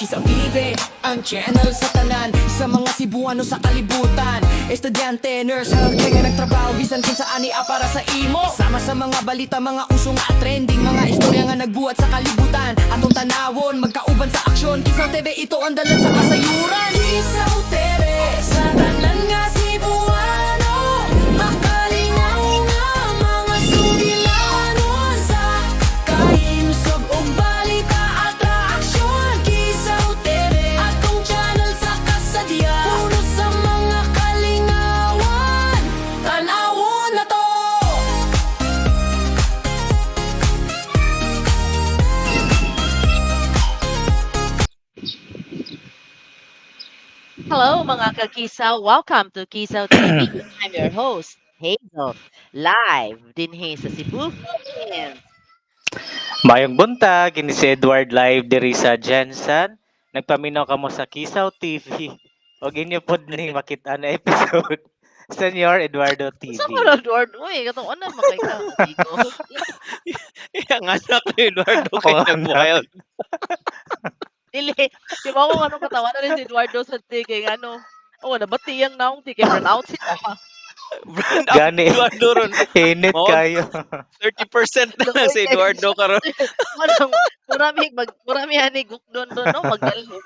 Kisaw TV, ang channel sa tanan, sa mga Cebuano sa kalibutan. Estudyante, nurse, healthcare nga nagtrabaho, bisan kung saan para sa imo. Sama sa mga balita, mga usong at trending, mga istorya nga nagbuhat sa kalibutan. Atong tanawon, magkauban sa aksyon. Kisaw TV, ito ang dalan sa kasayuran. Kisaw TV, sa tanan nga Cebuano, makalingaw nga mga sugilanon sa kaimsog ug balita at aksyon. Kisaw TV, atong channel sa kasadya, puno sa mga kalingawan. Tanawon na to. Hello mga kakisaw! Welcome to Kisaw TV. I'm your host, Hazel. Live dinhi sa Cebu, Philippines. Mayong buntag, ini si Edward live diri sa Jensen. Nagpaminaw kamo sa Kisaw TV. O inyo pod ni makita na episode Senyor Eduardo TV. Sa mga Lord, uy, katong ano makita mo dito. Ang anak ni Eduardo Ako kay nga nag-wild. Dili, di ba ako anong katawa na rin si Eduardo sa tigay, ano, oh, nabatiyang naong tigay, pronounce it ako. Brand up Gani. Eduardo ron. Init Mao, kayo. 30% na lang si Eduardo karon. Anong, murami ani gukdon doon, no, magdalhin.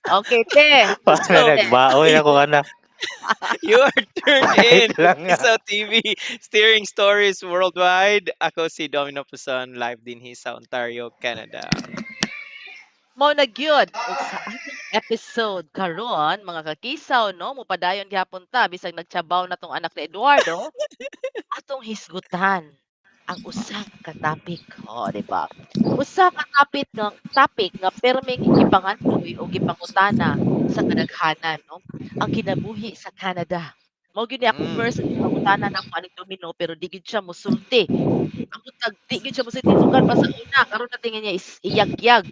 Okay, te. Paano So, nagbaoy ako anak? You are turned in Wait lang nga. sa TV, steering stories worldwide. Ako si Domino Puson, live din sa Ontario, Canada. Mao na gyud ug sa atong episode karon mga kakisaw no mopadayon gyapon ta bisag nagtiyabaw na tong anak ni Eduardo atong hisgutan ang usa ka topic di ba usa ka topic nga perming ipangandoy o gipangutana sa kadaghanan no ang kinabuhi sa Canada mao gyud ni ako first pangutana na ko aning Domino pero di gyud siya mosulti ang butag di gyud siya mosulti sugan pa sa una karon na tingin niya is iyagyag.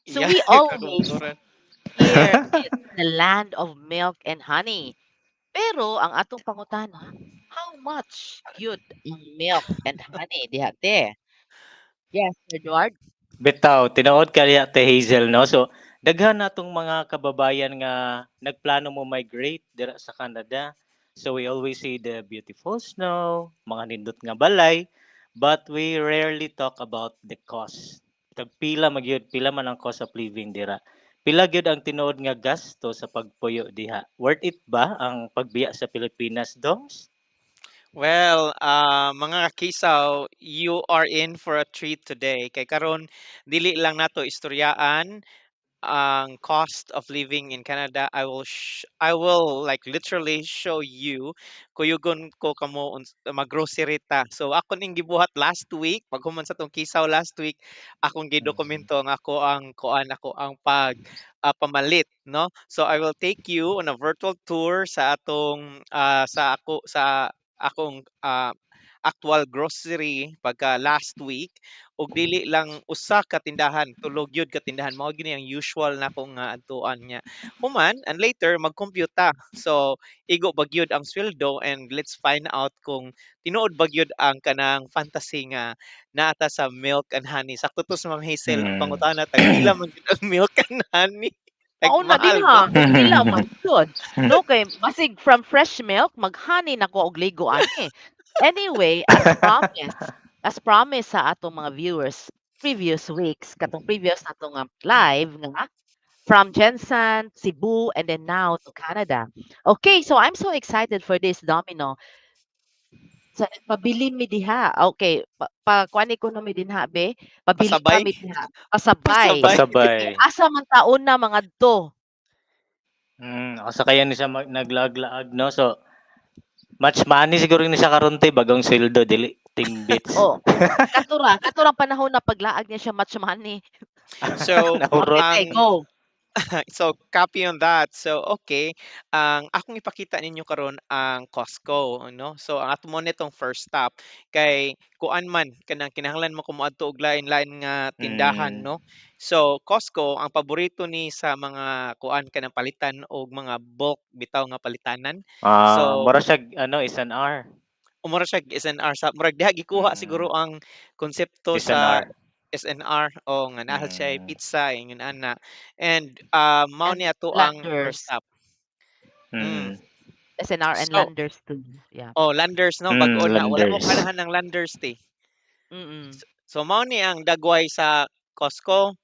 So we always here is the land of milk and honey. Pero ang atong pangutana, how much good ang milk and honey diha te? Yes, Edward. Bitaw, tinuod ka niya te Hazel, no? So, daghan natong mga kababayan nga nagplano mo migrate dira sa Canada. So, we always see the beautiful snow, mga nindot nga balay, but we rarely talk about the cost. Tag pila magyud, pila man ang cost of living dira. Pila gyud ang tinuod nga gasto sa pagpuyo diha. Worth it ba ang pagbiya sa Pilipinas, Doms? Well, mga kisaw, you are in for a treat today. Kay karon dili lang nato istoryaan ang cost of living in Canada. I will like literally show you kuyugon ko kamo maggrocery ta. So ako ning gibuhat last week paghuman sa tong kisaw last week akong gidokumento nga ako ang kuan ako ang pamalit no. So I will take you on a virtual tour sa atong sa akong actual grocery pagka last week ug dili lang usa ka tindahan tulog yun ka tindahan mao gini ang usual na kong adtuan niya human and later mag-compute ta so igo bagyod ang sweldo and let's find out kung tinuod bagyod ang kanang fantasy nga naata sa milk and honey sakto to sa Ma'am Hazel ang Mm. pangutana tag pila man gyud ang milk and honey like Mao na din mahal ba ha, kung pila man gyud. No kay basig from fresh milk maghani na ko og ligo ani. Anyway, as promised sa atong mga viewers previous weeks, katong previous natong live nga from Jensen, Cebu, and then now to Canada. Okay, so I'm so excited for this Domino. Sa pabili mi diha. Okay, kuan economy dinha be. Pabili pasabay kami diha. Pasabay. pasabay Pasabay. Asa man taon na mga to. Asa kaya ni siya naglaag-laag, no? So, much money siguro ni siya karon te bagong sweldo dili timbits. Oh, katurang panahon na paglaag niya siya much money. so Nahurot. Okay, ang go. so copy on that. So okay, ang akong ipakita ninyo karon ang Costco, no? So ang ato mo nitong first stop kay kuan man kanang kinahanglan mo kumuadto og lain-lain nga tindahan, Mm. no? So Costco ang paborito ni sa mga kuan kanang palitan og mga bulk bitaw nga palitanan. So Mura siya ano, is an hour. umura siya SNR sa murag diha gikuha siguro Mm. ang konsepto Is an sa hour. SNR o nga naa siya Mm. pizza ingon ana. And mao And ni ato ang first Landers. stop. Mm. Mm. SNR and So, Landers too. Yeah. Landers no bag-o na wala mo Landers. ganahan ng Landers ti. Mm. So mao ni ang dagway sa Costco.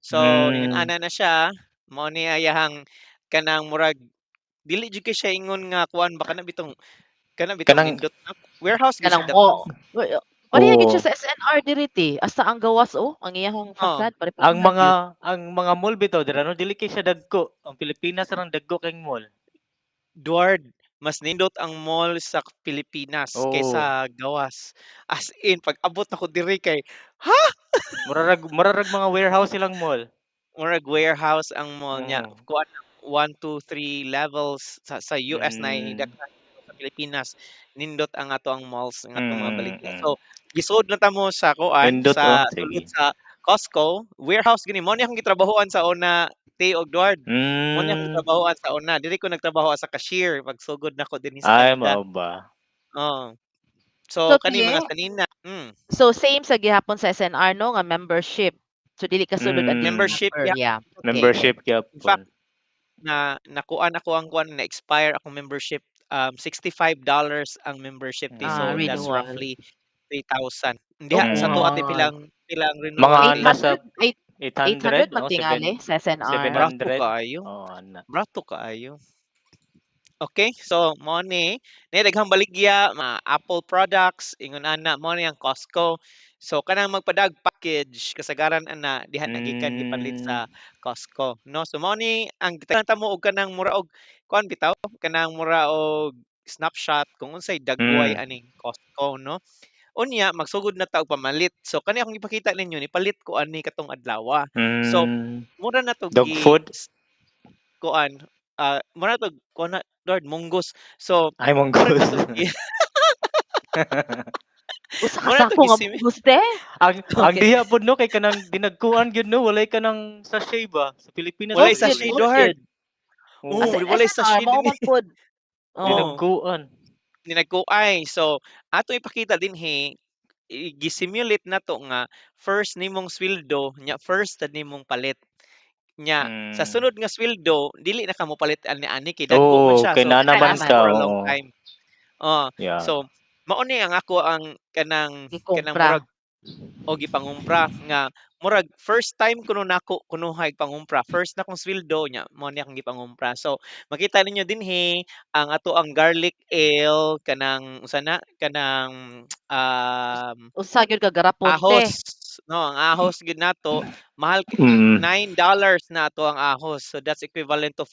So ingon Mm. ana na siya, mao ni ayahang kanang murag dili jud kay siya ingon nga kuan ba kana bitong Kanang nindot na warehouse gyud Kanang siya dako. mo. Pareha gid siya Oo. sa SNR diri ti. Asa ang gawas ang iyang Oh, facade pare-pareha gyud. Ang mga mall bitaw dira no dili kay siya dagko. Ang Pilipinas ra dagko kay mall. Duard, mas nindot ang mall sa Pilipinas Oo. kaysa gawas. As in pag abot nako diri kay ha? Murarag mga warehouse silang mall. Murag warehouse ang mall niya. Oo. Kuan 1, 2, 3 levels sa US na Mm. daghan sa Pilipinas. Nindot ang ato ang malls ng atong mga baligya. Mm. So, gisud na ta mo sa kuan Nindot oh, sa sulod sige. sa Costco, warehouse gini mo ni akong gitrabahoan sa una Tay og Duard. Mo ni akong Mm. gitrabahoan sa una. Dili ko nagtrabaho as a cashier pagsugod nako dinhi sa Ay Canada. mao ba? Oo. So So kani tiye, mga sanina, so same sa gihapon sa SNR no nga membership. So dili ka sulod ani Mm. membership member. ya. Yeah. Okay, okay. Membership In fact, gyapon. nakuan ako ang kuan na-expire akong membership, $65 ang membership fee. So that's Renewal. roughly 3,000. Diha sa Mm. tuwa Oh. ti pilang Mga renewal fee. nasa 800 800 oh, magtingali sa SNR. Brato 700. kaayo. Oh, ana. Brato kaayo. Okay, so mo ni daghang baligya mga Apple products ingon ana mo ni ang Costco. So kanang magpadag package kasagaran ana diha nagikan gipalit Mm. sa Costco no. So mo ni ang gitagan ta mo og kanang mura og kuan bitaw kanang mura og snapshot kung unsay dagway Mm. aning Costco no. Unya magsugod na ta og pamalit. So kani akong ipakita ninyo ni palit ko ani katong adlaw. So Mm. mura na to Dog food? kuan mura to kuan na Lord munggos. So Ay mura na mongoose. to Usa ka mura to sako nga gisimi. guste? Ang Okay. diha pod no kay kanang dinagkuan gyud no walay ka ng sachet ba sa Pilipinas Walay ba Bullshit, walay sachet sachet. Lord. bullshit. As Oo. Walay SNR sachet mao dinhi. man pod. Oh. Oo, Dinagkuan. dinagkuay. So ato ipakita dinhi gisimulate na to nga first nimong sweldo nya first na nimong palit. Nya sa Mm. sunod nga sweldo dili na ka mopalit ani kay dagko man Oo, siya. kay So naa Kaya man last naman, ka, for a long oo. time. Oh, Yeah. so mao ni ang ako ang kanang ikumpra. murag o gipangumpra nga murag first time kuno nako kunuhay pangumpra first na kong sweldo nya mo ni akong gipangumpra. So makita ninyo dinhi ang ato ang garlic ale kanang usa na kanang Usa gyud ka ahos garaponte. no ang ahos gid nato mahal Mm. $9 na ato ang ahos. So that's equivalent to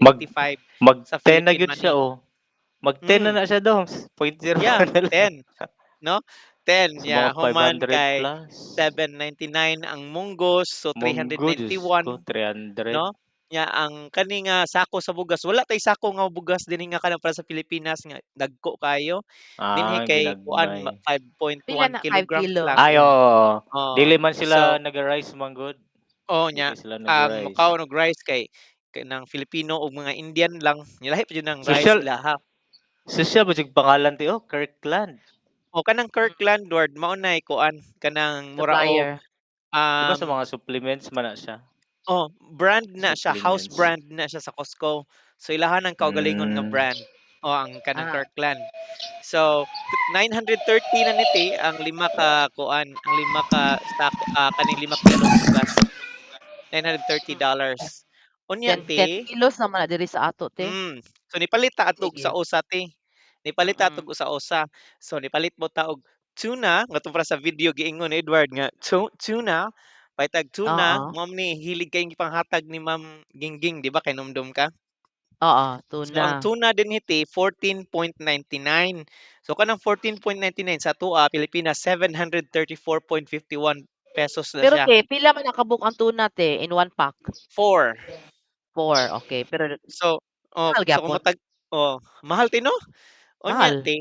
Mag 485 sa 10 na Philippine gyud siya money. oh. Mag 10 Mm, na siya doms. 0.0 yeah, na lang. 10 no? 10 So, mga yeah, human 500 kay plus. 799 ang munggos, so Monggo, Diyos ko, 391 300. no? Nya ang kani nga sako sa bugas, wala tay sako nga bugas dinhi nga kana para sa Pilipinas nga dagko kayo. Dinhi Ah, kay kuan ginagmay. 'Pila 5.1 na 5 kilograms kilo? lang. Ay, oo. Oh, Dili man sila so nag-rice man good. nya Dili sila ang nag-rice. mukaon og rice kay kanang Filipino ug mga Indian lang. Nilahi pa jud ng rice Social, ilaha. social ba yung pangalan ti? Oh, Kirkland. O kanang Mm, Kirkland Lord mao nay kuan kanang mura og supplier. Di ba sa um mga supplements man na siya? brand na siya, house Supplements. brand na siya sa Costco. So ilahan ang kaugalingon nga Mm. brand o ang kanang Ah, Kirkland. So 930 na niti ang lima ka kuan, ang lima ka stock kaning lima ka galong bugas. mm. $930. Unya 10 ti, kilos naman na diri sa ato te. so nipalit ta atog sa Sige. usa ti. Nipalit ta Mm. atog sa usa. So nipalit mo ta og tuna, ngadto para sa video giingon ni Edward nga tuna, paitag tuna, Oo. mao ni hilig kay gipanghatag ni Ma'am Gingging, di ba kay numdum ka? Oo, So ang tuna. tuna dinhi ti 14.99. So kanang 14.99 sa atoa Pilipinas 734.51 pesos na Pero siya. te, pila man nakabuk ang tuna te in 1 pack? 4. 4, okay. Pero So mahal so kung gyapon. mahal ti no? Unya Mahal. ti,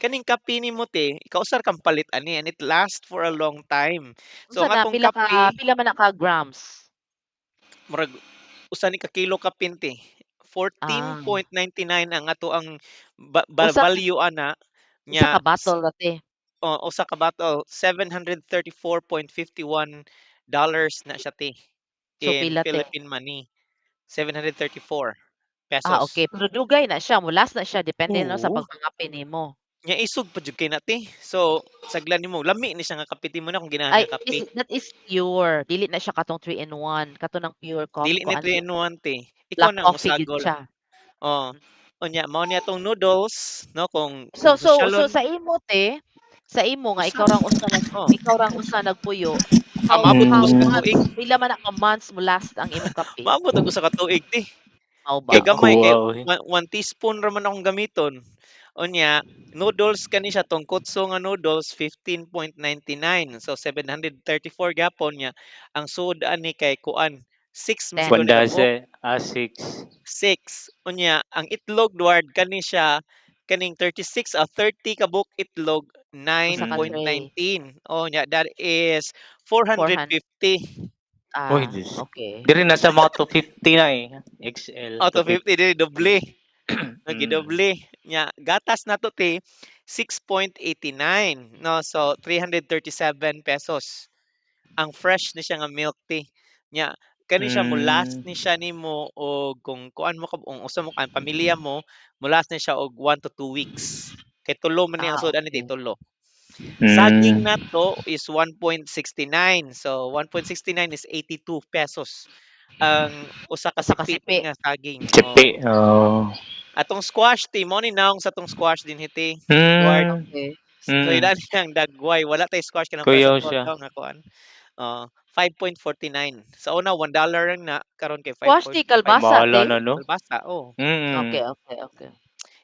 kaning kape nimo te, ikaw usar kang palit ani and it lasts for a long time. So Unsa ang na atong kape, pila man na ka grams? murag usa ni ka kilo kapin te. Ah, 14.99 ang ato ang usa value ana ka nya bottle ra te. usa ka bottle $734.51 na siya te So in pila te? Philippine money. 734 Okay, pesos. pero dugay na siya, mulas na siya depende no sa Oo. pagpangapi nimo. Nya isog pa jud kay na te. So saglan nimo lami ni siya nga kape mo na kung ganahan Ay, nga kape. that is pure. Dili na siya katong 3 in 1, kato ng pure Dili coffee ni kuan 3 in 1 te. Ikaw black na ang coffee gid musagol. siya. Oh. Unya mao ni atong noodles no kung So sosyalon sa imo te, sa imo nga usa. Oh. ikaw rang usa nagpuyo, Maabot og how usa ka Mm. tuig. months, pila man na ka months mo last ang imong kape? Maabot og usa ka tuig te. Mao Kay ba? gamay Okay. kay Wow. 1 teaspoon ra man akong gamiton. Unya, noodles kani siya tongkotso nga noodles 15.99. So 734 gapon niya. Ang suod ani kay kuan 6 man siguro 10. ni kabuok. Wandase A6. 6. Unya, ang itlog Duard kani siya kaning 36 or 30 kabuk itlog Usa ka Mm. tray, 9.19. Oh, nya that is 400. 450. Uy, Ah, Diyos. okay. Diri nasa mga 250 na eh. XL Out of 50 250. dili doble. Mm. Gidoble nya gatas nato te 6.89 no so 337 pesos ang fresh ni siya nga milk tea nya kani siya mulas Mm. ni siya nimo og kung kuan mo ka kung usa mo kan pamilya mo mulas ni siya og 1 to 2 weeks kay tulo man ni ang Ah, sudan ni okay. tulo saging Mm. nato is 1.69 so 1.69 is 82 pesos ang usa ka Usa ka sipi sipi. nga saging Chipi. oh. Oh. Atong squash tea mo ni naong sa tong squash din hiti. Duart. Mm. Okay. So Mm. ila niyang dagway wala tay squash kanang fresh Kuyaw ato siya. nga kuan. 5.49. Sa una $1 lang na karon kay Squash tea kalbasa 5.49. Mahala te? na no. Kalbasa oh. Mm. Okay, okay, okay.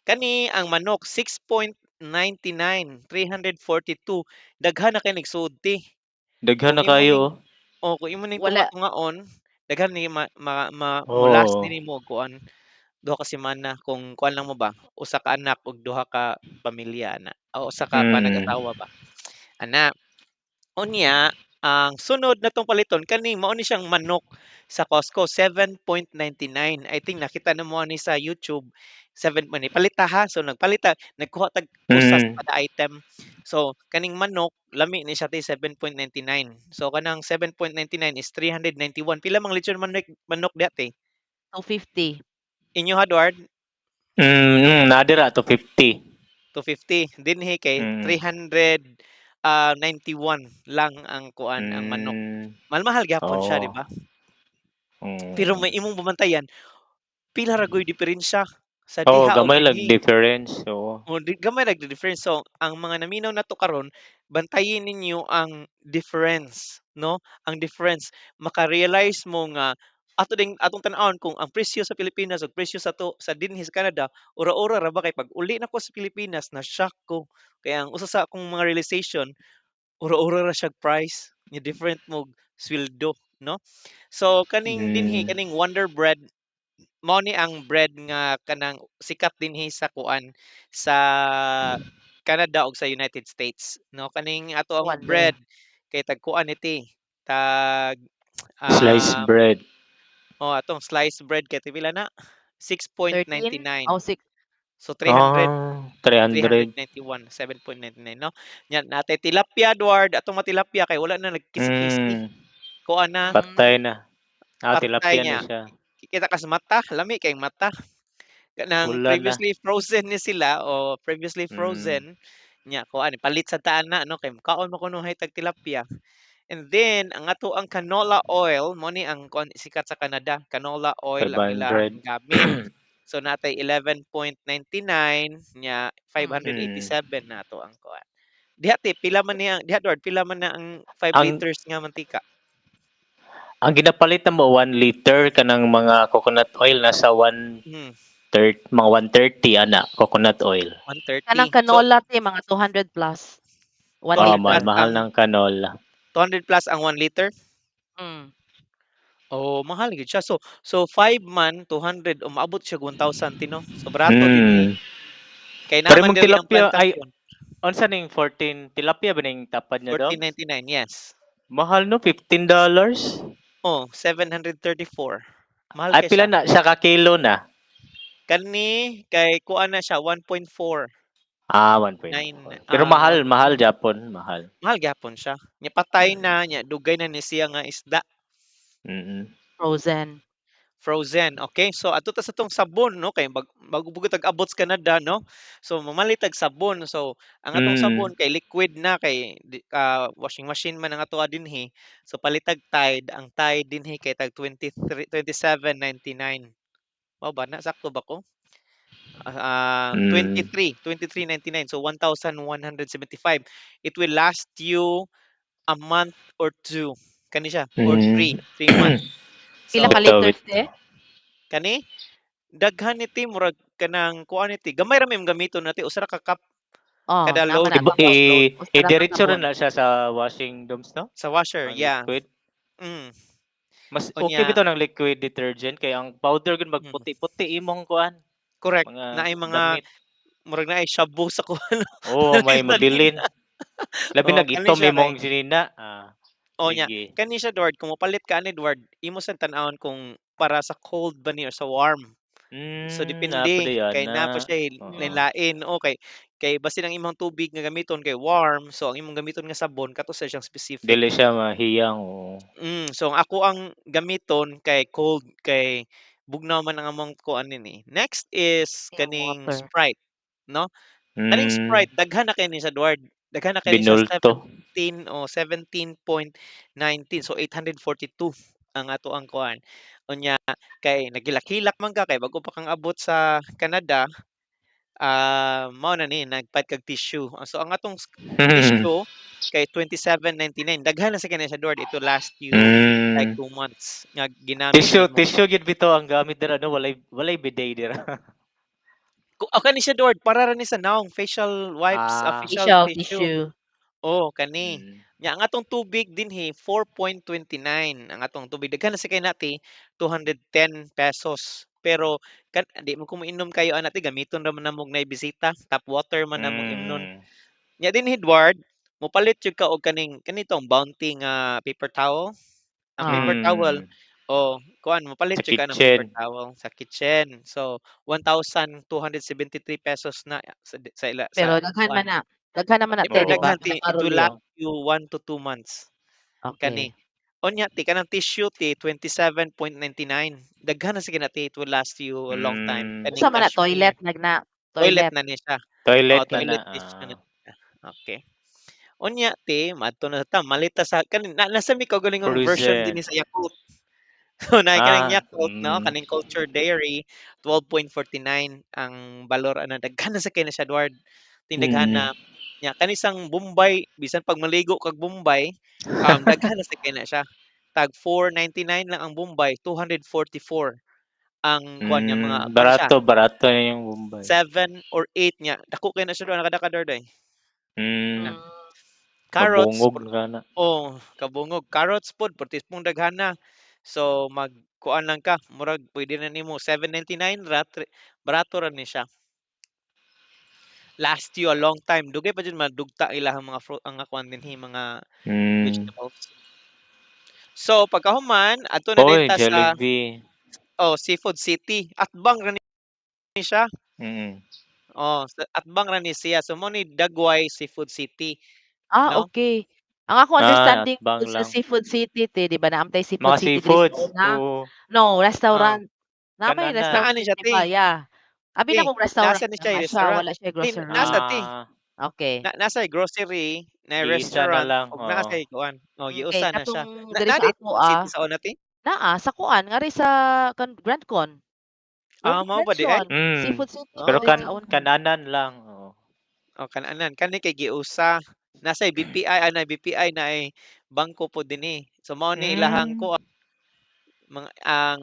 Kani ang manok 6.99, 342. Daghan na kay nagsuod ti. Daghan Kung na imo kayo. ning Oh. kung imo ning Wala tunga-tungaon, daghan ni mulas Oh. ni nimo kuan duha ka semana kung kuan lang mo ba usa ka anak ug duha ka pamilya ana o usa ka Mm. panag-asawa ba ana unya ang sunod natong paliton kani mao ni siyang manok sa Costco 7.99 I think nakita na mo ni sa YouTube 7 man ni palita ha so nagpalita nagkuha tag usa sa Mm. kada item so kaning manok lami ni siya ti 7.99 so kanang 7.99 is 391 pila mang lechon manok dati 250. inyo ha Edward Nadira to 50. 250 dinhi kay Mm. 391 lang ang kuan ang manok. Mm. Mahal gyapon siya di Oh. ba? Pero may Mm. imong bamantayan pila ra gyud diferensya sa Oh, diha o gamay lag dinhi. difference. Oo. O di gamay nagdi-difference. So ang mga naminaw nato karon bantayin ninyo ang difference, no? Ang difference maka-realize mo nga ato ding atong tan-awon kung ang presyo sa Pilipinas ug presyo sa to sa dinhi sa Canada ura-ura ra ba kay pag uli nako sa Pilipinas na shock ko. Kaya ang usa sa akong mga realization ura-ura ra siyang price, nya different mo sweldo, no? So kaning dinhi Mm. kaning Wonder Bread mao ni ang bread nga kanang sikat dinhi sa kuan sa Canada ug sa United States, no? Kaning ato ang Wonder. bread kay tag kuan iti tag Sliced um bread. atong sliced bread kay pila na 13? 6.99. Oh, 6. So 300 300. 391, 7.99 no. Nya natay tilapia Edward, atong matilapia kay wala na nagkisi-kisi. Mm. Kuan na Patay Mm, na. patay Tilapia na niya. siya. Kita kas mata, lami kay mata. Kanang Pula na. previously frozen ni sila o previously Mm. frozen nya kuan palit sa taan na no kay kaon mo kuno hay tag tilapia. And then ang ato ang canola oil mo ni ang kuan sikat sa Canada, canola oil ang ilang 500. gamit. So natay 11.99 nya Mm. 587 na to ang kuan. Diha te pila man ni ang diha Edward, pila man na ang 5 Ang liters nga mantika? ang ginapalit na mo 1 liter kanang mga coconut oil nasa 1 Hmm, third mga 130 ana coconut oil. 130. kanang So canola te mga 200 plus, 1 Oh, 200 liter. plus mahal ang ng canola. 200 plus ang 1 liter. Mm. Oh, mahal gid siya. So 5 man 200 umaabot siya 1,000 tino. So barato dinhi. Mm. Kay Pero naman mong diri ang tilapia ay plantasyon. unsa ning 14 tilapia ba ning tapad niya dogs? 14.99, yes. Mahal no $15. Oh, 734. Mahal Ay kay pila siya. na siya ka kilo na? Kani kay kuan na siya 1.4. 1.4. Pero mahal, 1 mahal Japon, mahal. mahal gyapon siya. Nya patay Mm. na, nya dugay na ni siya nga isda, Mm. Frozen. frozen. Okay, so ato ta sa tong sabon, no, kay bago pugod tag-abot sa Canada, no. So mamalit tag sabon. So ang atong Mm. sabon kay liquid na, kay washing machine man ang atoa dinhi. So palitag Tide, ang Tide dinhi kay tag 27.99. Mao ba na sakto ba ko? Mm. 23.99, so 1,175. It will last you a month or two, kani siya, or Mm. 3 months. Pila ka So Bitaw, liters bitaw. kani daghan ni ti murag kanang kuan ni ti gamay ra may gamiton nati usa ra ka cup Oh, kada tama load na to. upload Usa ra ka Idiretso rin sabon. na siya sa washing domes, no? sa washer, Ang yeah. liquid. Mm. Mas okay Unya, bitaw ng liquid detergent kay ang powder gun mm, magputi-puti imong kuan, correct mga na ay mga damit. murag na ay shabu sa kuan. Oo, may mabilin. Labi Oh, kani nag-itom siya kay imong sinina. o nya, Sige. kani siya Edward, kung mopalit ka ani Edward, imo sa tan-awon kung para sa cold ba ni or sa warm. So depende Napadayan kay na. na pa siya Oo. lain-lain, o kay basin ang imong tubig nga gamiton kay warm, so ang imong gamiton nga sabon kato sa siyang specific. Dili siya mahiyang, oo. So ang ako ang gamiton kay cold, kay bugnaw man ang among kuan nini. Next is Yung kaning water. Sprite, no? Kaning Hmm, Sprite daghan na kay ni sa Edward. Daghan na kay ni siya binulto. 17 o 17.19, so 842 ang ato ang kuan. Unya kay nagilak-hilak man ka kay bago pa kang abot sa Canada, mao na ni nagpad kag tissue. So ang atong tissue kay 27.99. Daghan na sa kanya sa Edward. It will last you like Hmm. 2 months nga ginamit Tissue nimo. tissue gid bitaw ang gamit dira, no? Walay bidet dira. Kani siya Edward para ra ni sa naong facial wipes, Ah. facial Facial tissue. tissue. Oh, kani. Hmm. Nya ang atong tubig dinhi 4.29 ang atong tubig. Daghan na sa kay nati 210 pesos. Pero di mo ko mainom kayo anati gamiton ra man namong nay bisita, tap water man namong imnon. Hmm. Nya din Edward, mopalit jud ka og kanitong Bounty nga paper towel. Ang Oh. paper towel, Hmm. kuan mopalit Sa jud ka ng paper kitchen. towel sa kitchen. So 1,273 pesos na sa ila Pero sa daghan man kuan. na. Daghan naman na Di te, pero di ba? Oo. daghan ti, it will Nakakarolyo. last you 1 to 2 months. Kani. Okay. Onya ti kanang tissue ti 27.99. Daghan na sige na ti, it will last you a long time. Hmm. Kaning Unsa man na cashmere. toilet nagna. Toilet Toilet. na ni siya. Toilet Okay. na na. Toilet tissue na siya. Okay. Onya ti madto na ta malita sa kaning nasa mi kaugalingong version Frozen. din sa Yakult. So na kanang Yakult, no, Hmm. kaning Culture Dairy 12.49 ang balor ana daghan na sa kay na siya Edward. Tindaghan Mm. na nya kanisang Bombay bisan pag maligo kag Bombay, daghan na sa kay na siya. Tag 499 lang ang Bombay, 244 ang kuan niya mga kuan siya, Barato, barato na yung Bombay. 7 or 8 niya. Dako kay na siya doon nakadakador day. Hmm. Mm. Carrots, Kabungog nga na. kabungog. Carrots pod pertis pong daghan na. So magkuan lang ka, murag pwede na nimo 799 ra, barato ra ni siya. Last you a long time. Dugay pa jud madugta ilahang mga fruit ang kuan dinhi mga Hmm. vegetables. So pagkahuman adto na din Oy, ta sa Jollibee. Seafood City. Atbang ra ni siya. Mm. Atbang ra ni siya. So mo ni Dagway Seafood City, no? Okay. Ang ako understanding Atbang dun sa lang. Seafood City te, di ba naamtay Seafood Mga City diri sa seafoods. una? Oo. No, Oh, restaurant. Na may Kananan. naa restaurant ni siya di ti. ba? Yeah. Abi na kong restaurant Nasa ni na siya nga yung siya, restaurant. wala siya Ti nasa grocery. ti. Okay. Nasa grocery, na Giisa na restaurant, lang. ug Oo. nasa kuan. Okay, Giusa na siya. katong diri sa Nadi ako Seafood City sa una ti? sa kuan ngari sa Grand Con. Mao ba di ay? Robinson, Mm. Seafood City Pero diri sa Oh, una. kananan lang. Oo. kananan kani kay giusa. Nasa BPI ana BPI na ay bangko po dinhi. So mao ni ilahang Hmm. ko ang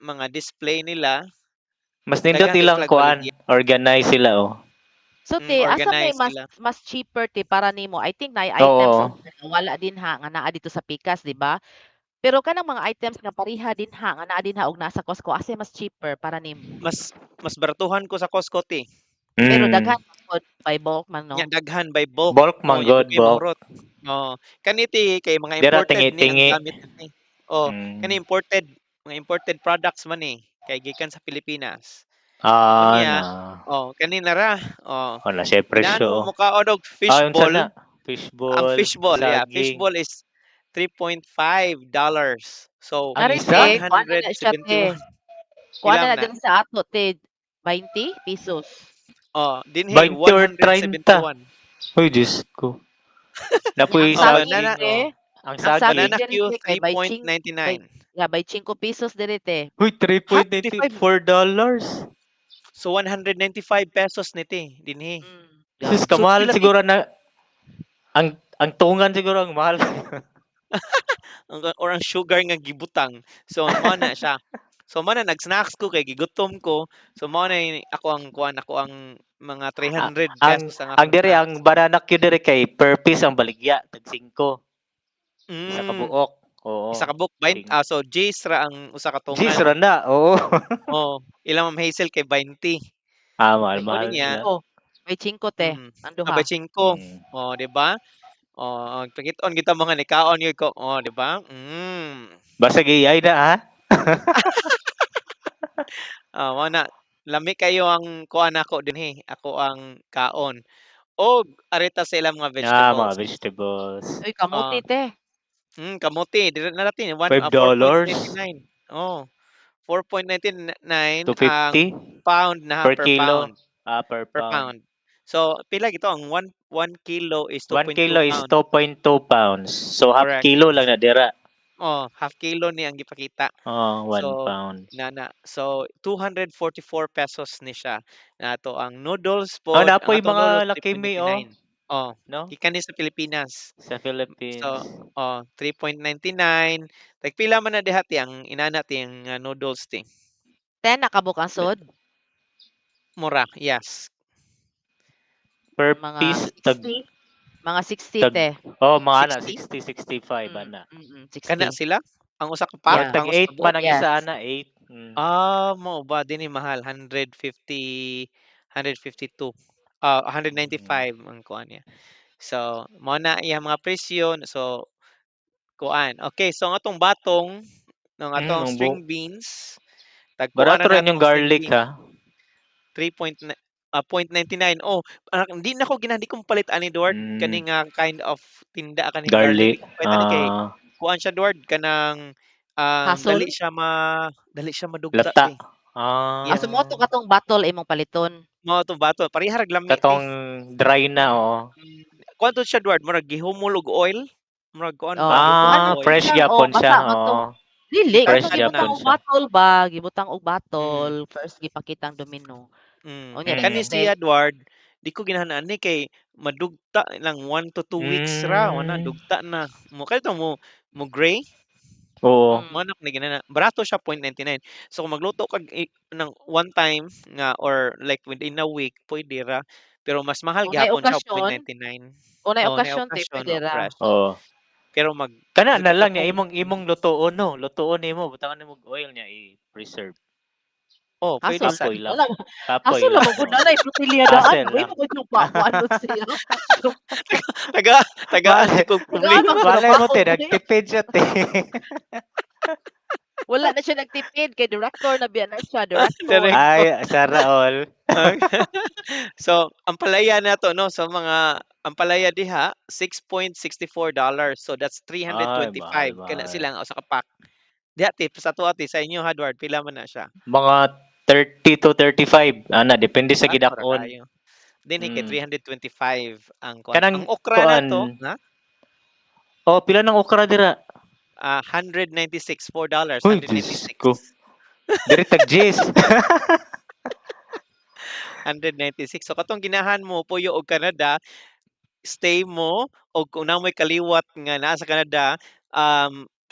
mga display nila Mas nindot daghan kay ilang sila kuan. baligya. Organize sila, oh. So te, asa may Organized mas sila. mas cheaper te para nimo? I think na items Oo. og wala din ha nga naa dito sa Pikas, di ba? Pero kanang mga items nga pareha din ha nga naa din ha og nasa Costco, asa mas cheaper para nimo? Mas baratuhan ko sa Costco ti. Pero Mm. daghan pod by bulk man Nya no. daghan by bulk. Bulk man Nya good, dugay bulk. mangrot. Kaniti kay mga Dira imported ni ang tingi-tingi. gamit ni. Mm. Kani imported, mga imported products man ni kay gikan sa Pilipinas. Unya, na. kanina ra. Wala siya Ganahan mo presyo. mukaon og Ayun sana. fishball. Ang Fishball, fishball, yeah, saging. fishball is $3.5. So, Ang Nari isa? te, kuha na na siya 171. te. Kuha Pila na na na? din sa ato te, 20 pesos. Dinhi 20 or 30. 171. Uy, Diyos ko. Napoy Ang saging Banana saging, te, Ang ang saging saging. banana diri Q te kay by 3.99. yeah, by 5 pesos diri te. Uy, Ha? 55. $3.94. So 195 pesos niti dinhi. Sus, Grabe. So kamahal pila ti siguro na, ang tungan siguro ang mahal. or ang sugar nga gibutang. So mao na siya. So mao na nag-snacks ko kay gigutom ko. So mao na ako ang kuan ako ang mga Ah, 300 ang pesos ang ang akong dire snacks. ang banana Q dire kay per piece ang baligya tag 5. Isa ka Mm. buok. Oo. Isa ka book Ting. so Jace ra ang usa ka Jeez, tungan. na. Oo. Ilang Ma'am Hazel kay 20. May Mahal Unya, sila. 5, may 5 te, ang duha. abay 5. Mm. 'Di ba? Pakit-on kita mga nikaon gyud ko. 'Di ba? Basta giyay na ha. Mao na lami kayo ang kuan ako dinhi. Ako ang kaon. Og arita sa ilang mga Mga vegetables. vegetables. Uy, kamuti Ah, te. kamote dili na natin $5 4.99. 4.99 to ang 50 pound na per per kilo. pound. Per Per pound. pound. So pila gito ang 1 kilo is 1 2.2 kilo is pound. 2.2 pounds. So half Correct. kilo lang na dira. Half kilo ni ang gipakita. 1 So pound. so 244 pesos ni siya. Nato ang noodles pod, ang Napoy atong noodles mga Lucky Me 3.99. no? Gikan ni sa Pilipinas. Sa Philippines. So 3.99. Tagpila man na diha ti ang inana ti ang noodles ti. 10 nakabuk ang sod. Mura, yes. Per Mga piece tag 60. Mga 60 tag te. mga ana 60. 60 65 Mm, ana. Kana 60. sila? Ang usa ka pack, Murag Yeah. tag ang usa 8 ka man buok? ang Yes. isa ana 8. Mao ba dinhi mahal 150, 152. 195 ang kuan niya. So, mao na iyang mga presyo. So, kuan. Okay, so ang atong batong ng atong Ang string beans, tagkuan barato na rin yung natong string garlic beans ha. 0.99. Hindi na ko hindi ko palit ani Edward Mm, kani nga kind of tinda kaning garlic. garlic. Di ko palit ani kay kuan siya Edward kanang Hasol. dali siya madugta Lata. ti. Yeah. Aso mo to katong battle imong paliton. Mao to bato, pareha rag lami ti. Katong dry na oo. Kuan to siya Edward, murag gihumol og oil. Murag kuan Oh, ba, gihumol kuan og man oil. Fresh lang gyapon siya. basa man to. Oo. Dili Fresh katong Basa gibutang gyapon na. og siya. battle ba, gibutang og Mm. battle, first gipakitang domino. Unya Kani Mm. dayon si te. Edward, di ko ginahanaan ni kay madugta lang 1 to 2 weeks ra, wala Mm. dugta na. Kaya mo gray, Oo. Mm. manak ni ginana. Barato siya 0.99. So kung magluto kag ng one time nga or like within a week, pwede ra. Pero mas mahal Unay gyapon siya okasyon, 0.99. unay Nay okasyon te okasyon pwede o ra. fresh. Oo. Pero Kana na luto ka lang niya tong imong lutoon no. Lutoon nimo butangan nimo og oil niya i-preserve. pwede Hasol sa Kapoy lang. wala Kapoy hasol lang. mo gud Oo. na iputilyadaan Hassle mo lang. imo gud yung paano siya. taga tagaan Malay, di kog Tagaan problema. ang malay mo trabaho te, ni. nagtipid siya te. Wala na siya nagtipid kay director na biya na siya, director. Director. Ay, sana all. So, ang palaya na to, no? So, ang palaya diha, $6.64. So, that's Ay, mahal, 325. Kana mahal. sila sa kapak. Diha, tip, sa tuwa, sa inyo, Hadward, pila man na siya. Mga 30 to 35. Depende sa Mura gidakon. kayo. Din kay Mm. 325 ang kuan. Kanang Ang okra na kuan. to, ha? Pila ng okra dira? 196, $4, Uy, Diyos 196. ko. Diri tag Jis. 196. So, katong ginahan mo, Puyo og Canada, stay mo o kung na mo'y kaliwat nga naa sa Canada,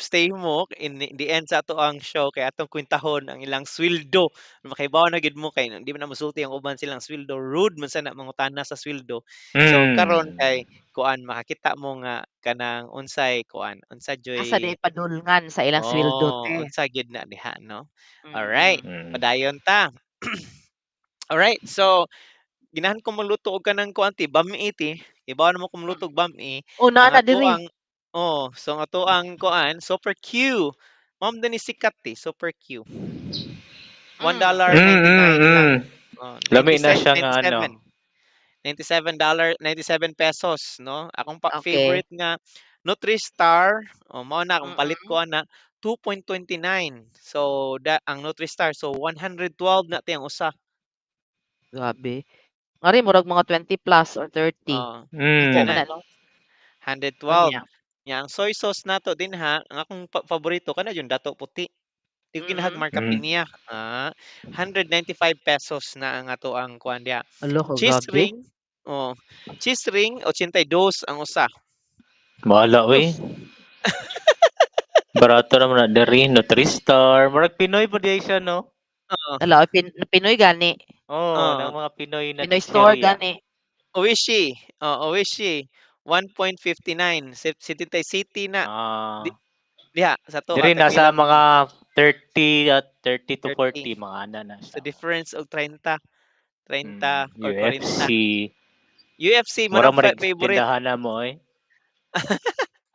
stay mo in the end sa ato ang show kay atong kwentahon ang ilang sweldo. Makaibaw na gid mo kay di man na mosulti ang uban silang sweldo. Rude man sana mangutana sa sweldo. So karon Mm. kay kuan makakita mo nga kanang unsay kuan, unsa Asa joy day padulngan sa ilang sweldo te. unsa gid na diha no. Alright, Mm. Mm. padayon ta. Alright, so ginahan ko magluto og kanang kuan ti bami ti. Ibaw na mo ko magluto og bami. Una Ang na ato diri. ang so ang ato ang kuan Super Q. Ma'am din ni sikat ti Super Q. $1.99 lang. Lami na siya nga ano. 97 pesos, no? Akong Okay. favorite nga Nutri-Star, mao na akong palit Mm. ko ana 2.29. So ang Nutri-Star, so 112 na tiyang usa. Grabe. Nga rin murag mga 20 plus or 30. Oh, Dako kinsa man na na 'no? 112. Unya. Nya ang soy sauce nato din ha, ang akong paborito kana yung dato puti. Di ko ginahag Mm. marka Mm. Pinya. 195 pesos na ang ato ang kuan dia. Alo ka Cheese grabe. ring, oh, cheese ring 82 ang usa. Bahala we. Sus. Barato naman na diri Nutri-Star. Murag Pinoy pa di siya no. Oo. Ala Pinoy gani. Oh, Oo. ng mga Pinoy na Pinoy store chichirya. gani. Oishi, Oishi 1.59 City City na di, Ah, diha sa to diri tag pila nasa man mga 30 at 30 to 30. 40 mga ana na So siya. difference og 30 or 40. UFC. UFC man Mura ang marig favorite. tindahan na mo eh.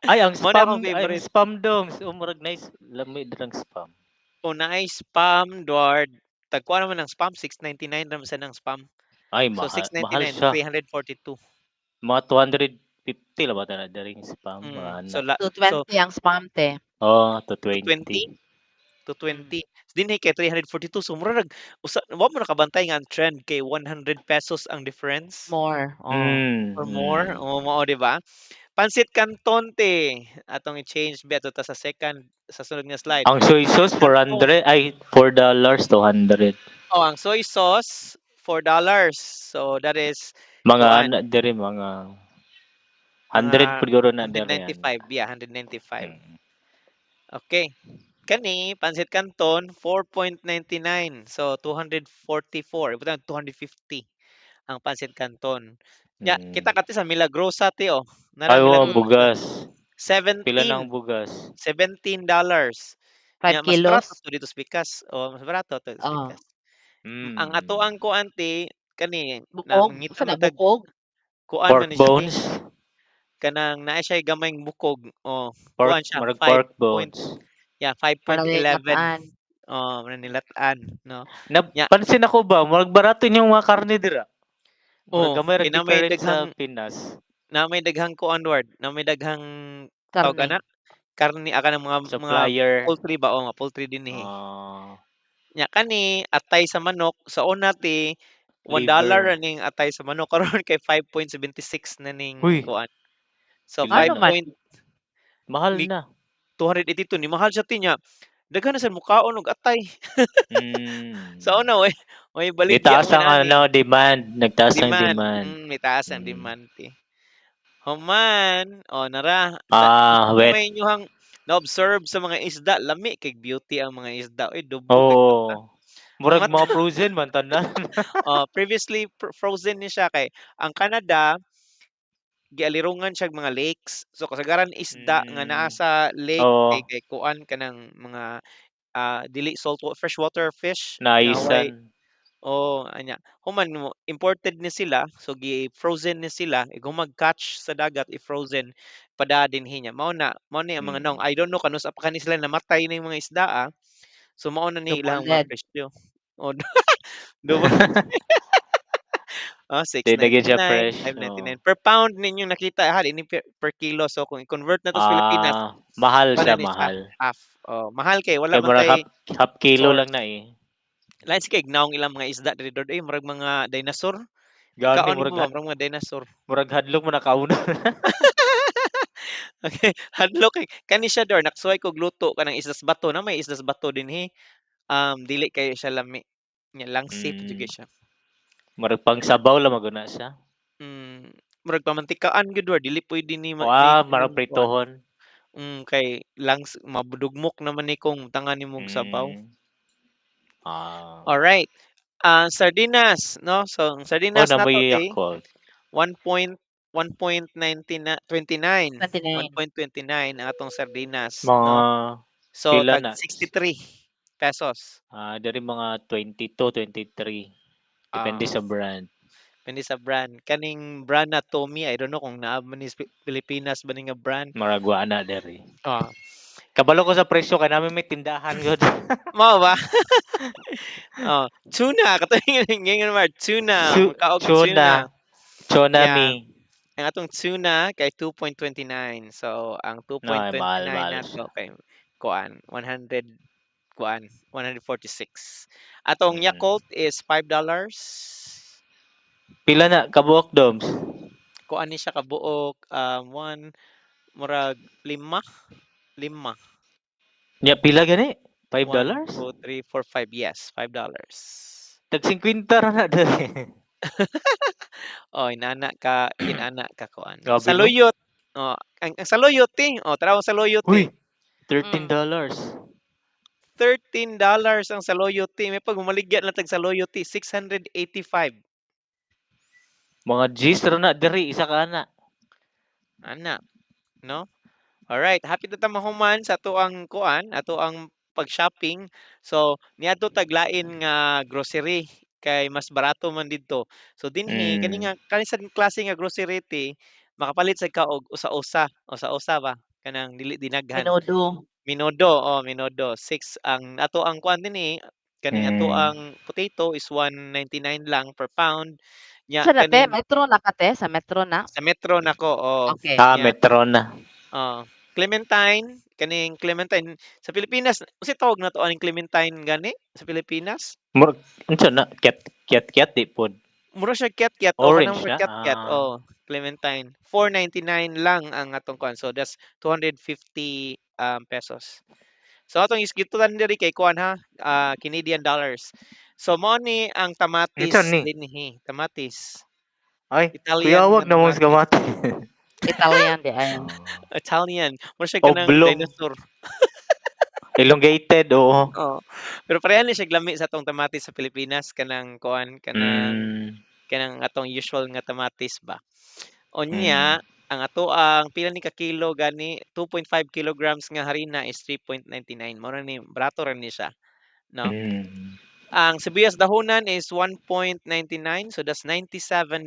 Ay, Mo na akong ang favorite. spam dong. Murag nice. Lami dirang spam. Una ay spam Duard. Tagkuha naman ng spam 699 naman sa ng spam. Ay, So mahal 699 siya. 342. Mga 250 lang ba na daring spam, mga ana. So so 220 ang spam te. Oh, to 220 20. to Mm. 20. Dinhi kay 342. So mura wa mo nakabantay nga ang trend kay 100 pesos ang difference More. Oh. Mm, or more. mm. Mao di ba? Pansit Canton te. Atong i-change ba to sa second sa sunod nga slide. Ang soy Pansit sauce Canton. 400 ay $4 200. Oh, ang soy sauce $4. So that is Mga kuan ana diri mga 100 mga siguro na diri ana. 195. Yeah, 195. Mm. Okay. Kani Pansit Canton 4.99. So 244. Ibutan 250 ang Pansit Canton. Ya, Mm. kita kati sa Milagrosa ti oh. Ay, Nara oh, Milagrosa. bugas. Pila na ang 17. bugas? $17. 5 Nya mas barato kilos. to dito sa Pikas. O mas barato to sa Oh. Pikas. Ang ato Mm. ang kuanti kani Bukog. nangita Usa na matag bukog? kuan Pork man ni siya ti. bones? Kanang naa siya gamayng bukog. Oh, Pork, kuan siya marag 5 pork point, bones. yeah, Para may 5.11. lataan. Oh, nilataan, no. Nya, Napansin ako ba, marag barato yung mga karne dira. Murag oh, gamay ra kinamay difference sa daghang Pinas. na may daghang kuan word, na may daghang tawag Karne. ana, karne aka ng mga Supplier. poultry ba o nga poultry dinhi. Ah, Nya kani atay sa manok sa una ti $1 liver. ra ning atay sa manok karon kay 5.76 na ning Huy, kuan. So pila 5 Ano na. man? point Mahal ni na. 282 ni mahal siya tinya. Daghan na sa mukaon og atay. Sa Mm. una way baligya Itaas man ang ani. ano, demand. Nagtaas ang Demand, demand. may taas ang Mm. demand ti. Human, nara Wet. may inyong na-observe sa mga isda, lami kay beauty ang mga isda. Oy, dubo kay mata. Oo. Murag Mga mga frozen man tanan. previously frozen ni siya kay ang Canada gialirungan siya mga lakes. So kasagaran isda nga naa Mm. sa lake kay Oo, kay kuan kanang mga dili freshwater fish nga way. naisan. Oh, anya. Human mo imported ni sila, so gi-frozen ni sila, kung mag-catch sa dagat i-frozen pada dinhi niya. Mao ni ang mga naong. Mm. I don't know kanus pa kani sila namatay ning mga isda So mao na ni Double ilang mga dead. presyo. Oh, double Di na gyud siya 6.99, fresh. Oo. 5.99 per pound ninyong nakita ha ini per kilo. So kung i-convert na to sa Pilipinas, Mahal kuha siya, na ni siya mahal. half. Oh, mahal kay wala Kaya man murag tay half kilo lang source. na eh. Lain si kay gnaong ilang mga isda diri dod murag mga dinosaur. Gani Ikaon mo ba murag mga dinosaur. murag hadlok mo nakauna. Okay, hadlok kay kani siya dor naksuway kog luto kanang isdas bato na may isdas bato dinhi. Dili kayo siya lami. Nya lang safe jud Mm. siya. Murag pang sabaw lang maguna siya. Mm, murag pamantikaan gyud war dili pwede ni Marag inyong kuan. pritohon. Kay langs mabudugmok naman ni kung tangan nimong sabaw. Mm. Ah. Alright. Sardinas, no? So ang sardinas nato Namoy ti ako. 1.29 29. 1.29 ang atong sardinas, Mga no? So pila tag na? 63 pesos. Dari mga 22, 23. Depende Ah, sa brand. depende sa brand. Kaning brand na Tommy, I don't know kung naa man ni Pilipinas ba ni nga brand. Marag wa na diri. Ah, Kabalo ko sa presyo kay namin may tindahan gud. Mao ba? Oh, tuna katong ngayon mar tuna, kaog tuna. Chona. Chonami. Yeah, ang atong tuna kay 2.29. So ang Ay, mahal 2.29 mahal nato siya. kay kuan 100 kuan 146. Atong Mm. Yakult is $5. Pila na kabuok doms? Kuan ni siya kabuok one murag lima, lima. Nya pila gani? $5? 1 2 3 4 5. Yes, $5. Tag 50 ra na dali. Oh, inana ka kuan. Grabe no? Saluyot. Oh, ang saluyot Oh, tara sa saluyot Uy, Mm. $13. $13 ang saluyot May pag maligyan na tag saluyot 685. Mga G's ra na diri isa ka ana. Ana, no? Alright, happy ta mahuman sa ato ang kuan, ato ang pag-shopping. So, niadto taglain nga grocery kay mas barato man didto. So dinhi kani Mm. nga kani sa klase nga grocery makapalit sad ka og usa-usa, usa-usa ba kanang dili dinaghan. Menudo. Minodo, Minodo 6 ang ato ang kuan dinhi kaning ato Mm. ang potato is 199 lang per pound. Nya Sa na te, kaning metro na ka te, sa metro na? sa Metro nako, Okay. nya Metro na. Clementine, kaning Clementine sa Pilipinas, unsa tawag na to aning Clementine gani sa Pilipinas? Mur unsa na ket di pod. Mura siya kiat-kiat kanang Orange mura na. kiat-kiat Clementine. 499 lang ang atong kuan. So that's 250 pesos. So atong isgitutan diri kay kuan ha, Canadian dollars. So mao ni ang Unsa tamatis ni? dinhi, tamatis. Ay, kuya Italian wag nga na mo sa tamatis. gamati. Italian di ay. Italian. Mura siya kanang Oblong. dinosaur. Elongated oo. Oo. Pero pareha ni siya lami sa atong tamatis sa Pilipinas kanang kuan Mm. kanang atong usual nga tamatis ba. Mm. Unya ang ato ang pila ni ka kilo gani 2.5 kilograms nga harina is 3.99. Mao ni barato ra ni siya, no? Mm. Ang sibuyas dahonan is 1.99 so that's $97.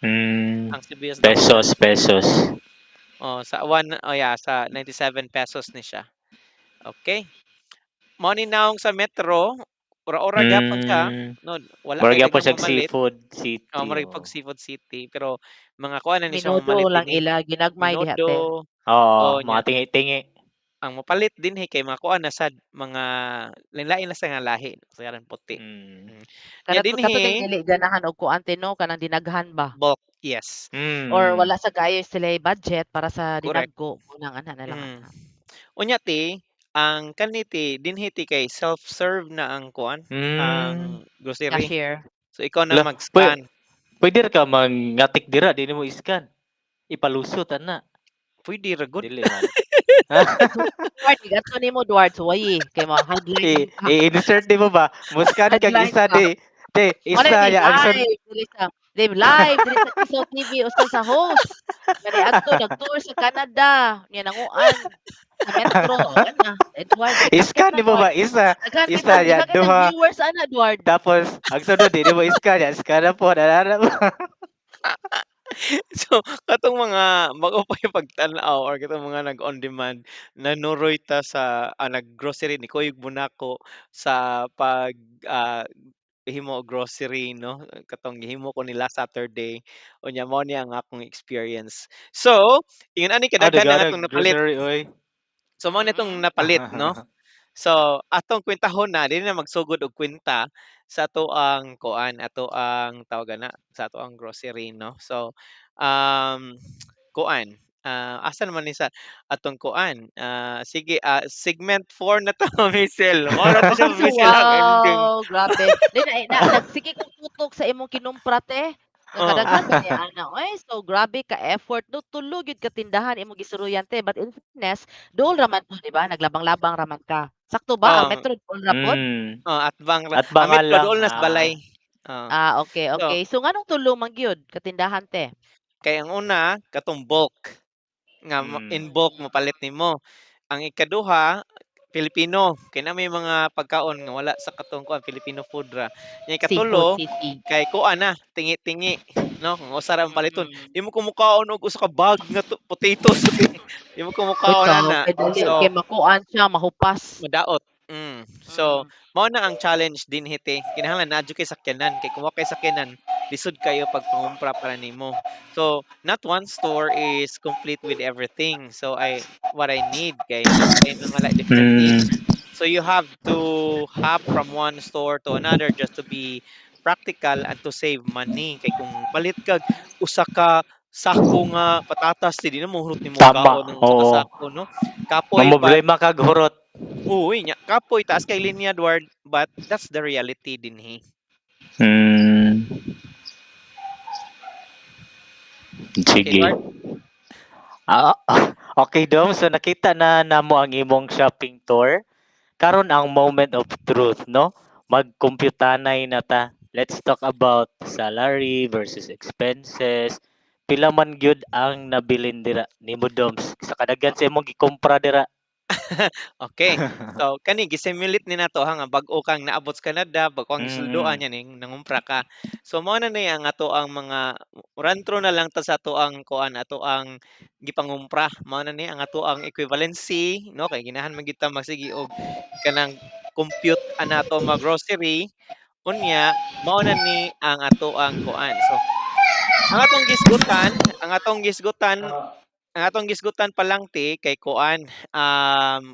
Mm. Ang sibuyas dahonan. Pesos. Sa 97 pesos ni siya. Okay. Mao ni naong sa Metro, ora-ora gyapon siya, Mm. no, wala Murag kay gyapon daghang siya mamalit. seafood city Murag oh. pag Seafood City, pero mga kuan na ni siya Menudo mamalit lang dinhi. ila, ginagmay diha te. Menudo, Oo, nya mga tingi-tingi. ang mapalit dinhi kay mga kuan na sad mga lain-lain na sa nga lahi, sa karan puti. Mm. Nya Kato ting dinhi dili ganahan og kuan te no, kanang dinaghan ba? bulk, yes, Or Mm. wala sa gayo sila budget para sa correct. dinagko. Unang ana na lang Mm. ana. Unya ang kaniti dinhi kay self-serve na ang kuan, Mm. ang grocery. Cashier. So ikaw na Ala, mag-scan. pwede ra ka mangatik dira, di mo iskan. Ipalusot ana. Pwede ra gud. Dili man. Duarte, gato nimo Duarte, suwayi. Kay mga headline. I-insert di mo ba? Muskan kag Headline isa ka. di. Di, Wala isa ni ya ang sun. live diri sa live diri sa Kisaw TV usa sa host. Kani adto nag-tour sa Canada, nya nanguan sa Metro ana Edward Iskan na di mo ba? Duarte. Isa. Daghan kay Isa ya daghan kay duha. viewers ana Edward. Tapos ang sunod di mo iskan ya. Iskan na po. Nalala mo. So, katong mga bago pa yung pagtanaw or katong mga nag-on demand, nanuroy ta sa nag-grocery ni Kuyog Bunako sa pag himo og grocery no katong gihimo ko nila Saturday unya mao ni ang akong experience. So, ingon ani kadaghan ang Dagana atong napalit. grocery oy. So mao nitong Mm. napalit no. So, atong kwentahon na dili na magsugod og kwenta sa ato ang kuan, ato ang tawag ana sa ato ang grocery no. So, um kuan, asa naman ni sa atong kuan, sige, segment 4 na to Michelle. Mao na to siya Michelle ang ending. Wow, grabe. Di nagsige kong tutok sa imong kinumpra te. Nga Oh, kadaghan ba ni ana oy, so grabe ka effort no tulo gyud ka tindahan imong gisuruyan te. But in fairness, dol raman po di ba? Naglabang-labang raman ka. Sakto ba ang oh, Metro dol ra pod? Mm. Atbang At bangal Metro lang. dool nas balay. Oh. Okay, So, okay. So nganong tulo man gyud ka tindahan te? kay ang una katong bulk nga Mm. in bulk mopalit nimo. Ang ikaduha Filipino, kay na may mga pagkaon nga wala sa katong kuan Filipino food ra. Nya Seafood, ikatulo, sisig. kay kuan na, tingi-tingi, no? Kung usa ra ang paliton. Mm. Di mo kumukaon og usa ka bag nga potatoes. Di mo kumukaon Bitaw, ana. kay dali kay So, makuan siya, mahupas. madaot. So, Mm. mao na ang challenge din hite. Kinahanglan na kay sakyanan kay kung wa kay sakyanan, lisod kayo pag pangumpra para nimo. So, not one store is complete with everything. So, what I need kay nakay nang wala different Mm. needs. So, you have to hop from one store to another just to be practical and to save money. Kay kung palit kag usa ka sako nga patatas, di na mo hulot nimo Tama. kaon ng usa ka Oo. sako, no? Kapoy but Mamroblema kag hurot. uy nya kapoy taas kay linya Edward, but that's the reality dinhi. Mm. Okay, Sige. Edward? Ah, okay Dom, so nakita na namo ang imong shopping tour. Karon ang moment of truth, no? Magkompyutanay na ta. Let's talk about salary versus expenses. Pila man gyud ang nabilin dira nimo Doms sa kadaghan sa imong gikompra dira. Okay. So kani gisimulate ni nato ha nga bag-o kang naabot sa Canada, bag-o ang gisulduan Mm. yan nangumpra ka. So mao na ni ang ato ang mga run through na lang ta sa ato ang kuan ato ang gipangumpra. Mao na ni ang ato ang equivalency, no? Kay ginahan man kita magsigi og kanang compute ana ato mga grocery. Unya, mao na ni ang ato ang kuan. So ang atong gisgutan, ang atong gisgutan pa lang ti kay kuan,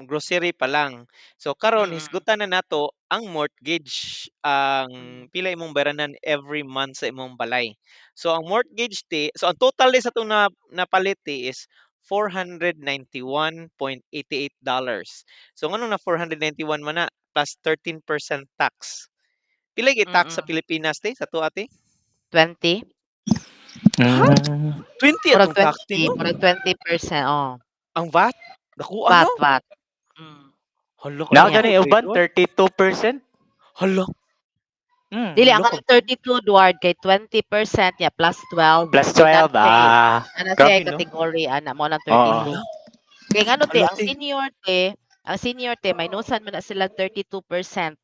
grocery pa lang. So karon Mm. hisgutan na nato ang mortgage, ang Mm. pila imong bayranan every month sa imong balay. So ang mortgage ti, so ang total ni sa itong napalit ti is $491.88. So ngano na 491 man na plus 13% tax. Pila gi-tax sa Mm. Pilipinas ti sa tuwa ti? 20? Ha? Mm. 20 Murag atong tax 20, ninyo? murag 20%, oh. Ang VAT? Dakuha VAT, no? VAT. Mm. Hala Na Unya. kadako gani uban Edward. 32%? Hala, Dili hala ang ka. kanang 32 Duard kay 20% niya plus 12. Plus Kay 12. ana siya Grabe no. category ana mo lang Oo. 32. Hala, Kay ngano te hala ang ti. senior te, minusan man na sila 32%.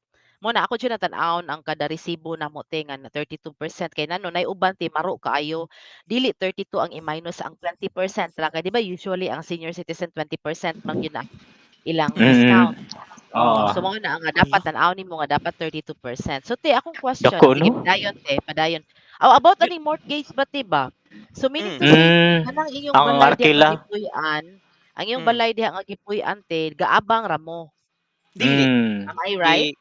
Mo na ako jud natan-awon ang kada resibo namo te nga na 32% kay nano nay uban te maro kaayo. Dili 32 ang i-minus ang 20% ra kay di ba usually ang senior citizen 20% man yun ang ilang Mm. discount. Oo. So mao na nga dapat Hala. tan-awon nimo nga dapat 32%. So te akong question, Dako sige no. padayon te, padayon. About Di- aning mortgage ba te ba? So meaning Mm. to say, Mm. kanang inyong Ang balay diha nga arkila. gipuy-an, ang iyong Mm. balay diha nga gipuy-an te, gaabang ra mo. Dili. Mm. Am I Gi right?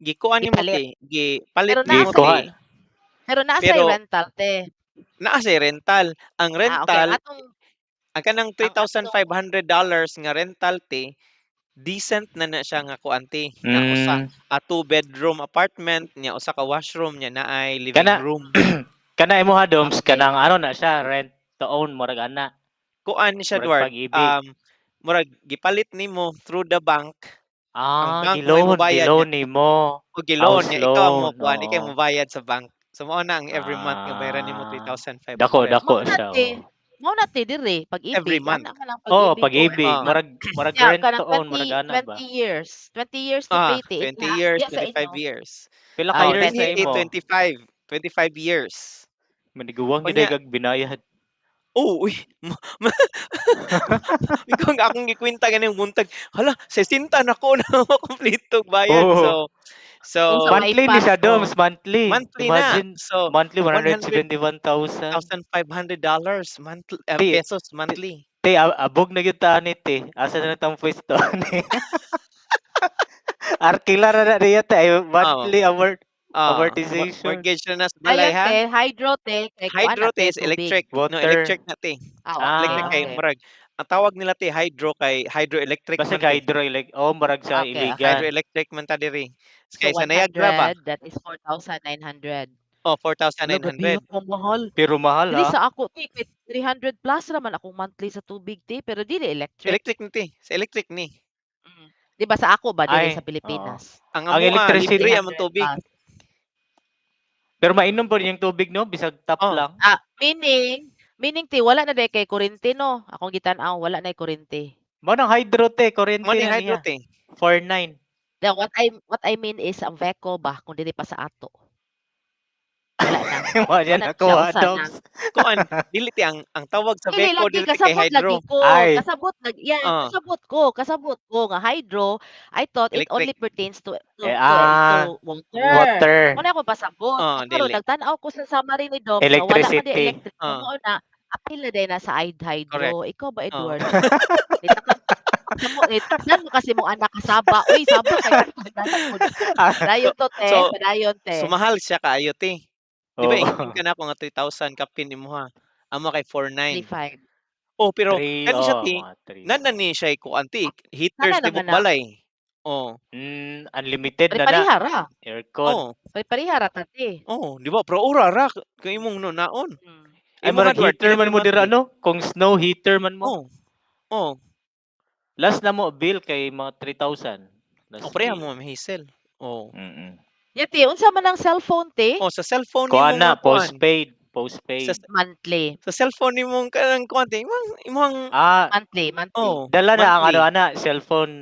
gikuan nimo Gipalit. ti, gipalit Pero naa nimo say Gikuha. ti, pero naa say pero rental te. naa say rental. Ang Okay, rental, ang kanang ang atong $3,500 nga rental ti, decent na na siya nga kuan ti, nga usa Mm. a two-bedroom apartment, nya usa ka washroom, nya naay living Kana room. kana imo ha Doms okay. kanang ano na siya rent to own murag ana. Kuan ni siya Murag Edward, pag-ibig. murag gipalit nimo through the bank. Ang bank ang may Giloan, mobayad giloan nya. nimo. O giloan House nya ikaw ang loan, mokuha, di oo. kay mobayad sa bank. So mao na ang every month nga bayaran nimo Ah. Dako 3,500 dako Mao na siya, te. oh. Mao na te dire every pag-ibig, month. ana man lang Oo, pag-ibig ko every pag-ibig. Ah, month. Murag Yeah, rent to kanang own, murag 20 ana ba? 20 years. 20 years to pay te. 20 Diha years, diha sa 25 inyo. years. Pila ka years Dinhi na Depende. ti imo? 25 years. Maniguwang gyud ay Unya, kag binayad. uy, ikaw nga akong gikwenta ganing buntag. Hala, 60 na ko na kompleto bayad. Oo. Unsa So Monthly ni maipas siya o Doms, monthly. monthly na. Imagine So monthly 100 171,000. $1,500 monthly, Ti pesos ti monthly. ti abog na gyud ta ani ti. Asa na tang pwesto ani. Arkila ra na diya ta ay Oh, monthly amortization. mortgage na nas balay Ayan ha. te, hydro te, kay kuan Hydro na te te, is tubig. electric. No, Water. electric na te. Okay, Electric kay Ah, okay. murag. Ang tawag nila te hydro kay hydroelectric basta man te. hydroelectric. Oh, marag sa Okay, okay. iligan. Hydroelectric man ta diri. So Kay sa Niagara ba? 100, that is 4,900. Oh, Hala, gabi 4,900. ang mahal. Pero mahal Dili ha. sa ako, ti, 300 plus raman akong monthly sa tubig, ti, pero dili electric. Electric ni te. Sa electric ni. Mm. Di ba sa ako ba, diri Ay, sa oo. Pilipinas? Ang Ang amo electricity libre among 300 tubig. plus. pero mainom po yung tubig no bisag tap Oh, lang. Meaning ti, wala na day kay kurente, no? Akong gitan-aw, wala na kuryente. Mo nang hydro te, kuryente Mo ni na hydro niya. te. 49. Now, what I mean is ang Veco ba kung dili pa sa ato. Wala na. Mo niya Wala na siya nakuha, usa na. Dogs. Kuan, dili ti ang tawag sa Dili Veco lagi dili ti kay kasabot lagi hydro. ko. Ay. Kasabot Oh, kasabot ko nga hydro. I thought it electric. only pertains to water. Water. Muna ako pasabot. Oh, Pero dili. nagtan-aw ko sa summary ni Dobbs nga wala man di Electricity. electric. Oh, Mao na apil na day na sa correct. hydro. Ikaw ba Oh. Eduardo? Nitakan Nitagdan mo kasi mo anak kasaba. Uy, saba kay Padayon to te, So, padayon te. sumahal siya kaayo te. Di ba Oo. ingin ka na ako nga 3,000 kapin imuha. Amo kay 4,900. 3.5. Oh, pero 3, kani siya ti, mga 3. nanan ni siya kuan ti, Sana heaters tibok naman na. balay. Oh, Unlimited na na. Pare-pareha ra. Aircon. oh, Pare-pareha ra ta te. oh, di ba? Pero ura ra kay imong no naon. Mm. Ay, Imo nga marag Edward, heater pila man ti mo dira, monthly? no? Kung snow heater man mo. Oh, oh. Last na mo bill kay mga 3,000. Last Oh, pareha bill. mo Ma'am Hazel. Oh. Mm-mm. Yati, unsa man ang cellphone te? Oh, sa cellphone Kuha nimo na, nga kuan. postpaid. Sa Postpaid. Monthly. sa cellphone nimo kanang kuan ti, imong Ah, Monthly. oh, dala na ang monthly. ano, cellphone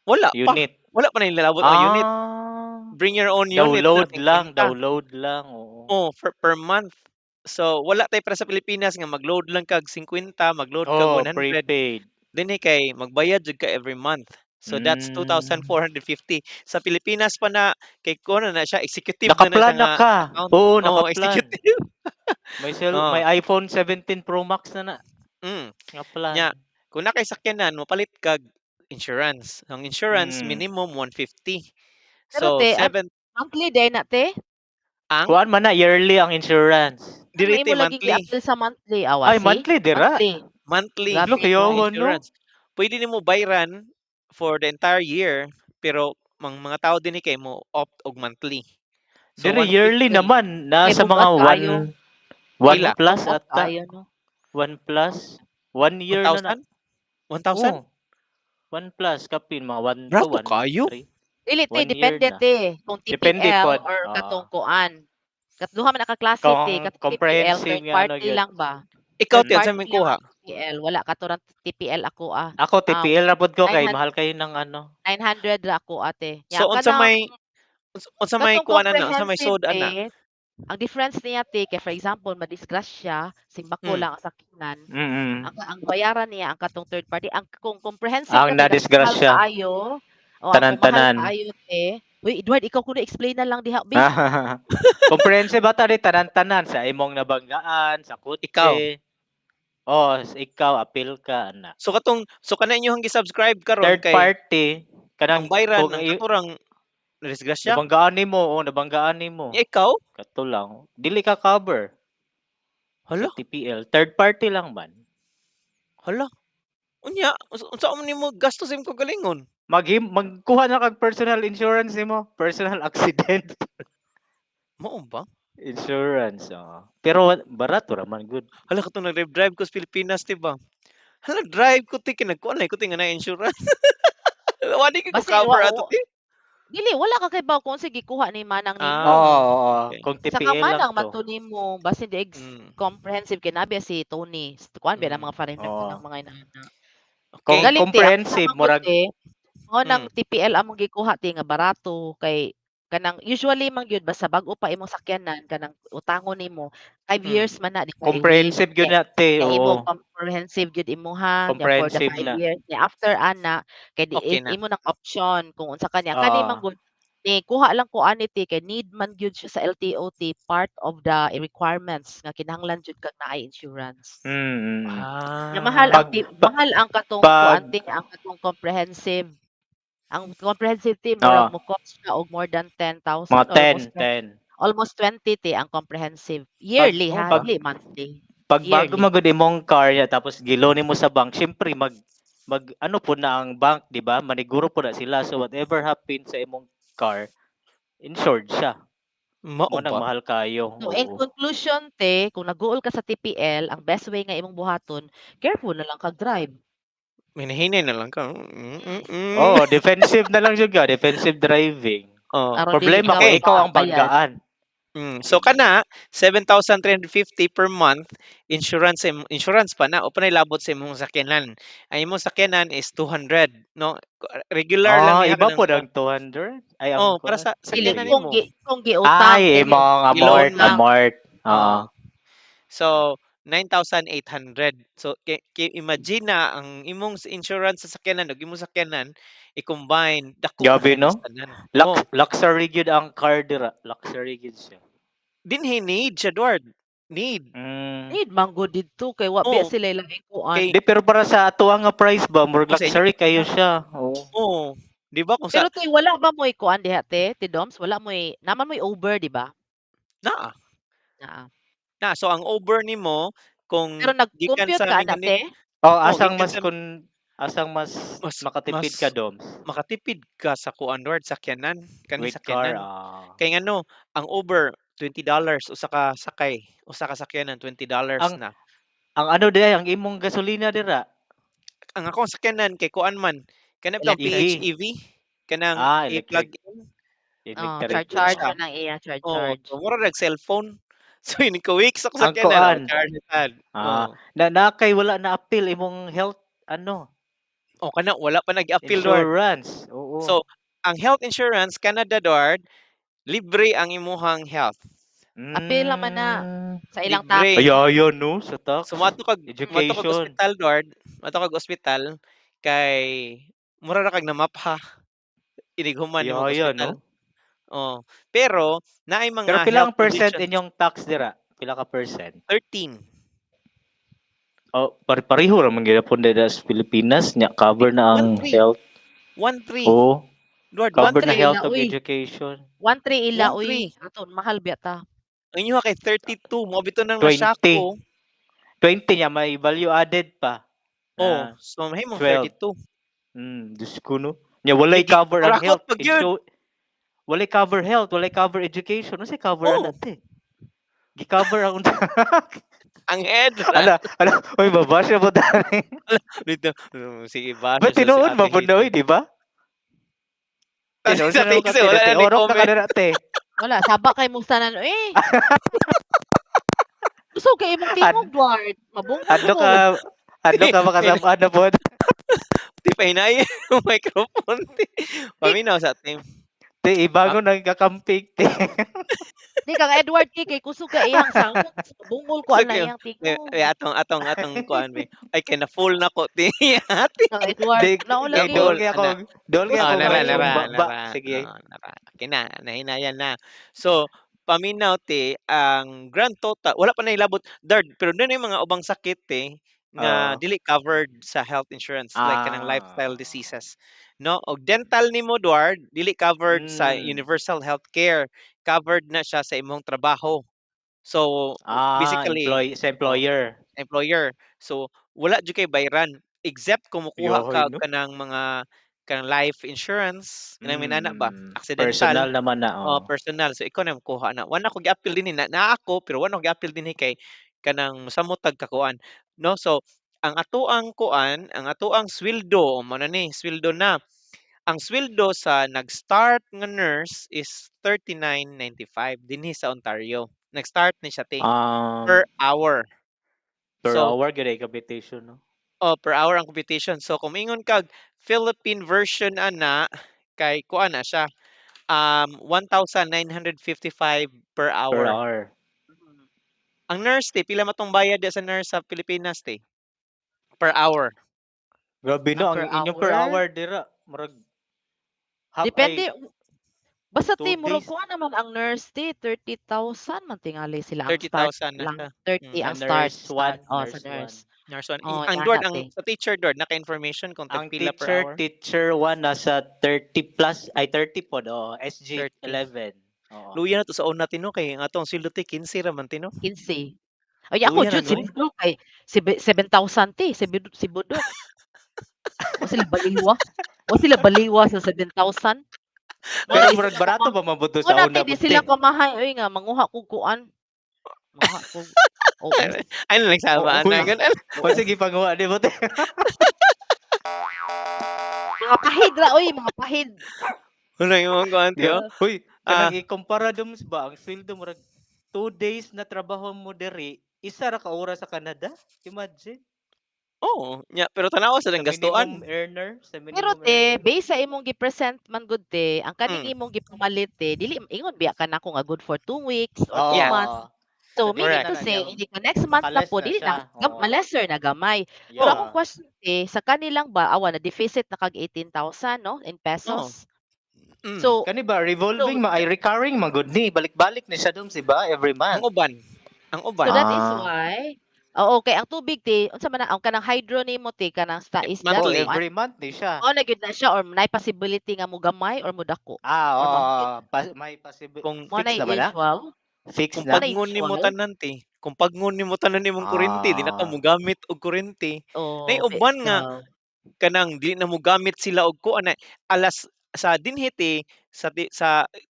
Wala pa. unit. Wala pa na nilabot ang unit. Ah, Bring your own unit na download lang. Oo. Oh, per month. So wala tay para sa Pilipinas nga mag-load lang kag 50, mag-load kag Oh, 100. prepaid. Dinhi kay magbayad jud ka every month. So that's Mm. 2,450. Sa Pilipinas pa na kay kuno na siya executive na siya Nakaplan na nga ka. account. Oo, Oh, nakaplan. executive. Oh. May iPhone 17 Pro Max na na. Mm. Nga plan. Nya, kung na kay sakyanan mopalit kag insurance. Ang insurance Mm. minimum 150. Pero So te, 7 monthly day na te? ang Kuan man na yearly ang insurance. Ano direte imo lagi monthly. gi-appeal sa monthly Ay, awasi? monthly dira. Monthly Grabe Lo kayo no. no? insurance. Pwede nimo bayran for the entire year pero mga tao dinhi kay mo opt og monthly. So Dire yearly 150 naman nasa Kay mga bugas kaayo. 1 Pila? plus Bugas ata. kaayo no. 1 plus 1 year na na. 1,000? 1,000? Oh, 1 plus kapin mga 1 to Rato 1 kayo. 3. Dili te, 1 year depende na. te. Kung Depende TPL pod. or katong kuan. Duha man nakaklase te, Kung katong TPL comprehensive third nga ano party yun. lang ba? Ikaw Third ti unsa party man lang kuha? ang TPL, wala ka turang TPL ako Ako TPL ra pod ko kay 900 mahal kayo ng ano. 900 ra ako ate. So Nya unsa kanang may katong kuan ana, unsa may comprehensive sod ana? te, ang difference niya te, kay for example, madisgrasya, simbako Mm. lang ang sakinan, Mm. ang bayaran niya ang katong third party, ang kung comprehensive Ang ka te, mahal nadisgrasya. kaayo, o ang kung mahal Tanan-tanan. kaayo te, uy, Edward, ikaw kuno explain na lang diha, bi. Comprehensive ata rin tanan-tanan sa imong nabanggaan, sa kutse. Ikaw. Oh, ikaw apil ka ana. So kana inyong gi-subscribe karon Third kay party kanang ang bayran kung ng katurang disgrasya. nabanggaan nimo. Nya ikaw? Kato lang. Dili ka cover Hala, sa TPL. Third party lang man. hala. Unya, unsa man nimo gastos imong kagalingon? Magkuha na kag personal insurance nimo, personal accident Mao ba? insurance. Pero barato raman good. Hala katong nag-drive ko sa Pilipinas, di ba? Hala, drive ko ti kinagkuan ko ti nga na insurance. Wala ko Basta cover ato ti. Dili, wala ka kay baw kung sige kuha ni manang nimo. Oo. Okay. Kung Sa TPL lang kamanang to. matunin mo, basta hindi Mm. comprehensive kinabi si Tony. Kuan ba Mm. mga foreigner Oo. ng mga inana. Okay. Kung Galit te, comprehensive murag mo nang TPL among gikuha ti nga barato kay kanang usually man gyud basta bag-o pa imong sakyanan kanang utangon nimo 5 Mm. years man na di ka comprehensive gyud na te. kay imo Oo. comprehensive gyud imuha nya for the Comprehensive 5 na. years nya after ana kay di Okay na. imo nang option kung unsa kanya kani man Ah. gud ni kuha lang ko ani ti kay need man gyud siya sa LTO part of the requirements nga kinahanglan jud kag naay insurance. Mm. Nga mahal ang mahal ang katong pag- kuanting ang katong comprehensive. Ang comprehensive team murag mo cost siya og more than 10,000 Mga almost 10. almost 20 ti ang comprehensive. Yearly ha, pag- dili monthly. Pag bago Yearly. magud imong car ya tapos giloni mo sa bank, syempre mag ano po na ang bank, di ba? Maniguro po na sila. So whatever happen sa imong car, insured siya. Mao Mo nang ba? mahal kayo. So in conclusion te, kung nag-uol ka sa TPL, ang best way nga imong buhaton, careful na lang kag drive. Minahinay na lang ka. Oh, defensive na lang jud ka, defensive driving. Oh. Aron dili Problema ka ko ikaw ang mabayad. banggaan. So kana 7,350 per month insurance pa na o panay labot sa imong sakyanan. Ang imong sakyanan is 200 no. Regular lang niya Iba po kanang ng 200? Ay, ang para kuan. sa Dili Sige, sakyanan sige. kung nimo. kung giutang Ay, dili mga I-loan amort, lang. utang. amort. Oo. Oh. So 9,800. So imagine na ang imong insurance sa sakyanan ug imong sakyanan i-combine dako na Gabi, kay no? tanan. Oh, Luxury gyud ang car dira. Luxury gyud siya. dinhi need siya Edward. Need. Mm. Need man gud didto kay wa biya Oh, sila ilang ikuan. kay Di, pero para sa ato nga price ba, more sa inyo luxury kayo siya. Oo. oh, di ba kung sa Pero ti wala ba mo'y kuan diha ti Doms? Wala mo'y naman mo'y over, di ba? naa Naa. na so ang over nimo Pero kung gikan nag-compute sa ka na mingon te? Oh, gikan sa asang mas mas makatipid ka, Doms? makatipid ka sa kuan Edward sakyanan kani With car, sakyanan. Kay ngano ang over $20 usa ka sakay, usa ka sakyanan $20 Ang na. ang ano di ang imong gasolina dira? Ang akong sakyanan kay kuan man kana bitaw Electric. EV. PHEV kanang i-plug Electric. in Oh, Electric charge charge siya. charge siya. man ang iya charge Oh, charge. so mura nag cellphone. So yun ko weeks ako Ang sakyanan kuan. charge sad. Ah, Oh. na kay wala na appeal imong health ano, Oh kana wala pa nag-appeal Lord. insurance. Oo. So ang health insurance Canada Lord libre ang imuhang health. Apil naman na sa ilang Libre. tax. Ayaw no sa tax. So mato kag Education. ospital Lord, mato kag ospital kay mura ra kag namapha inighuman nimo og Ayaw ospital. no. Oh, pero naay Pero mga pila health ang percent conditions inyong tax dira? Pila ka percent? 13. Oh, pareho ra man gyapon dira sa Pilipinas nya cover na ang 1-3. health. 1-3. Oo, Lord, cover na 1-3 1-3. ila health ug uy. education. 1-3 ila uy. 1-3. Aton mahal biya ta. Ang inyo kay 32 mo bito nang 20. na-shock ko. 20 nya may value added pa. Oh, Na so mahimong 12. 32. Diyos ko no. Nya walay cover ang Kurakot health. pag yun. Walay cover health, walay cover education. Ano say cover Oh, ana te? Gi-cover ang ang head. ala, oy babasya mo dali. Dito, sige ba Ba siya si tinuod Ate man pud na Hazel. oy, di ba? Tinuod Sa sa mo ka Hazel, wala te. na Orok na ka comment. na te. Wala saba kay mong tanan eh. Gusto kay imong tingog Dward. Mabungkot Adlo ko. ka makasama na po. Di pa hinay yung microphone. Paminaw sa team. Te ibangon ang kakamping te. Di kang Edward kay kusog ka iyang sangot. Bungol ko So, ana iyang tingog. atong kuan be. Ay kay na full na ko ti ate. Kang Edward. Di Naula Double. dol gyud. kay ako. Ana. Dol kay ako Nara, may nara, ba. Sige. Nara. Kina, nahinayan na. So, paminaw te, ang grand total, wala pa na ilabot, Dard, pero doon yung mga ubang sakit te, nga Oo. dili covered sa health insurance, like kanang lifestyle Ah. diseases. No? O dental nimo, Dward, dili covered sa universal healthcare. Covered na siya sa imong trabaho. So, basically, Sa employer. employer. So, wala jud kay bayran except kumukuha Yohoy ka no. kanang mga kanang life insurance kanang minana ba accidental Personal naman na. personal so ikaw na kuha na wala ko gi-appeal dinhi na ako pero wala ko gi-appeal dinhi kay kanang samot tag kakuan no so ang atoang kuan ang atoang sweldo mo na ni sweldo na ang sweldo sa nag-start nga nurse is 39.95 dinhi sa Ontario nag-start ni siya te per hour. Per So, hour gyud ay capitation no. per hour ang computation. So kung ingon kag Philippine version ana kay kuan na siya 1,955 per Per hour. hour. Ang nurse te pila matong bayad sa nurse sa Pilipinas te per hour. Grabe no Per ang inyong per hour? hour dira murag half Depende. Basta 2 ti murag days. kuha naman ang nurse ti 30,000 man tingali sila ang start 30,000 na lang. siya. 30 ang Sa start. nurse 1, Oh, nurse sa nurse. Nurse one. Oh, Ang yan Dord na te. sa teacher Dord naka-information kung Ang tagpila per hour. teacher 1 nasa 30 plus ay 30 pod SG 30. 11. Oo. Luya na to sa una tino kay ang atong sweldo te 15 ra man tino. 15. Ay ako Luya na jud si no. Budok kay 7,000 ti si Budok. O sila baliwa. O sila baliwa sa 7,000. Pero murag barato ba mabuto sa Una una ti di puti. sila kamahay oy nga manguha kog kuan. Manguha kog Ano nagsama Uy. na ganun. O sige panguha di buti. mga pahid ra oy, mga pahid. Wala yung mga kuan tiyo. Uy, kanang Ah, ikumpara dums ba ang sweldo mo 2 days na trabaho mo diri, isa ra ka oras sa Canada? Imagine. oo, nya pero tanawa sa Sa dang gastuan. sa Pero minimum te, earner. base sa imong gi-present man gud te, ang kaning Mm, imong gipamalit te, dili ingon biya ka nako nga good for 2 weeks or two Oo, yeah, months. oo. So, So dili meaning correct. na to na say, niya hindi ka next month na maka-less po, na dili na, siya. Oo. ma-lesser na gamay. Pero akong Yeah. question eh, sa kanilang ba, awa na deficit na kag 18,000 no, in Oo. pesos. Mm. So, Kani ba so, revolving ay recurring man gud ni balik-balik ni siya dums ba every Ang month. uban, ang so uban, that is Ah. why, oo, kay ang tubig te, unsa man na, ang kanang hydro nimo te, kanang sa isda, Oh, monthly. kuan, every month ni siya. mao na gyud na siya or nay possibility nga mo gamay or mo dako. Or Oo, mahigit. may possible Kung Mao na fix na ba na? usual. Fix kung Mao na na? pagngon nimo usual. tanan ti, kung pagngon nimo tanan nimong kuryente di na ka Ah. mogamit og kuryente. Nay Oh, uban nga so, kanang dili na mogamit sila og kuan na alas sa dinhi ti sa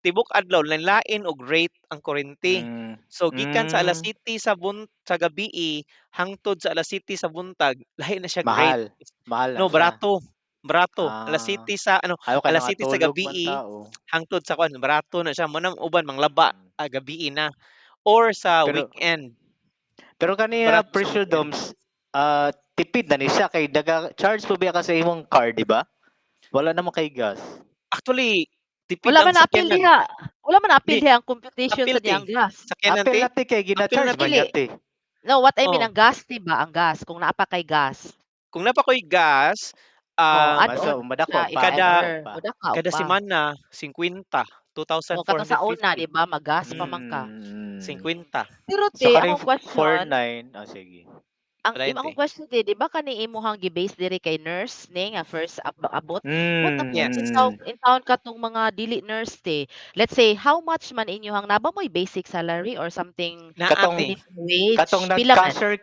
tibok adlaw lain-lain og rate ang kuryente. Mm. So gikan sa alas Mm. 7 sa gabii hangtod sa alas 7 sa buntag lahi na siya rate. Mahal. Mahal na No, siya. barato. Barato. Alas Ah. 7 sa ano, Ayaw ka na alas nga 7 sa tulog man gabii tao. hangtod sa kuan barato na siya mo nang uban manglaba Mm. gabii na or sa Pero weekend pero kaniya barato sa presyo weekend. doms tipid na ni siya kay daga charge po biya ka sa imong car, di ba? Wala naman kay gas. Actually, tipid wala ang man na-appeal sakyanan. diha. Wala man na-appeal Di diha ang computation apil sa ti. diyang gas. Sakyanan Apel ti. na ti kay Apil na gina-charge ti. man niya Dili. ti. No, what I mean Oh, ang gas, ba? Ang gas. Kung naapa kay gas. kung napakoy gas Oh, Maso add-on madako siya if pa, kada madako ever. pa. Muda ka og kada pa. semana 50, O, katong sa una, 2,450. di ba? Mag-gas pa man ka. Mm. 50. Pero So te, kaning akong question, 49, sige. akong Right. question te, di ba kani imuhang gi-base diri kay nurse ni nga first abot? But ako, Yes. Mm. in town ka tong mga dili nurse te. Let's say, how much man inyuhang naba mo'y basic salary or something Katong Naati. minimum wage? katong Pila man? nag-cashier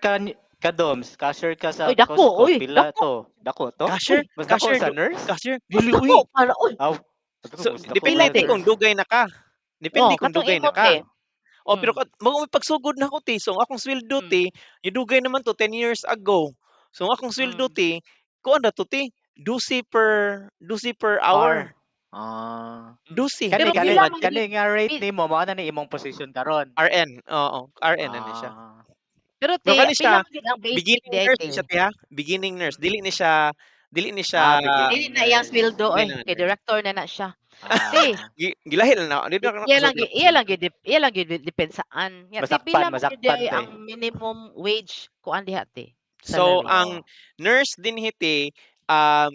ka doms, cashier ka Uy, sa dako, Costco, uy, pila dako. to? Dako to? Cashier, Mas dako cashier, sa nurse? cashier, Mas dili uy. dako para, uy. Aw, So mas dako Pila ba depende yung te? kung nurse? dugay na ka. Oh, Depende kung katong dugay na imong te. ka. O pero Hmm. mao pagsugod na ko ti. So ang akong sweldo Hmm. ti, idugay naman to 10 years ago. So ang akong sweldo Hmm. ti, kuan na to ti, 12 per Hour. hour. Ah. 12 Kani Pero kani pila tibuok man kani gyud nga rate pi nimo mao na ni imong position karon. RN. Oo, RN na ni siya. Ah. pero Pero te, kani pila siya man gyud ang basic beginning di ay nurse te? ni siya ti ha. Beginning nurse. Hmm. Dili ni siya Dili Beginning na iyang nurse. sweldo dili oy, na kay nurse. director na na siya. Te, Ah. Gilahi lang na. Dili na iya lang nakasugod iya sweldo. lang gyud iya lang gyud depensaan. Ya, te Masakpan, pila man gyud di masakpan ay te. ang minimum wage kuan diha te? So Salary. Oo. ang nurse din hiti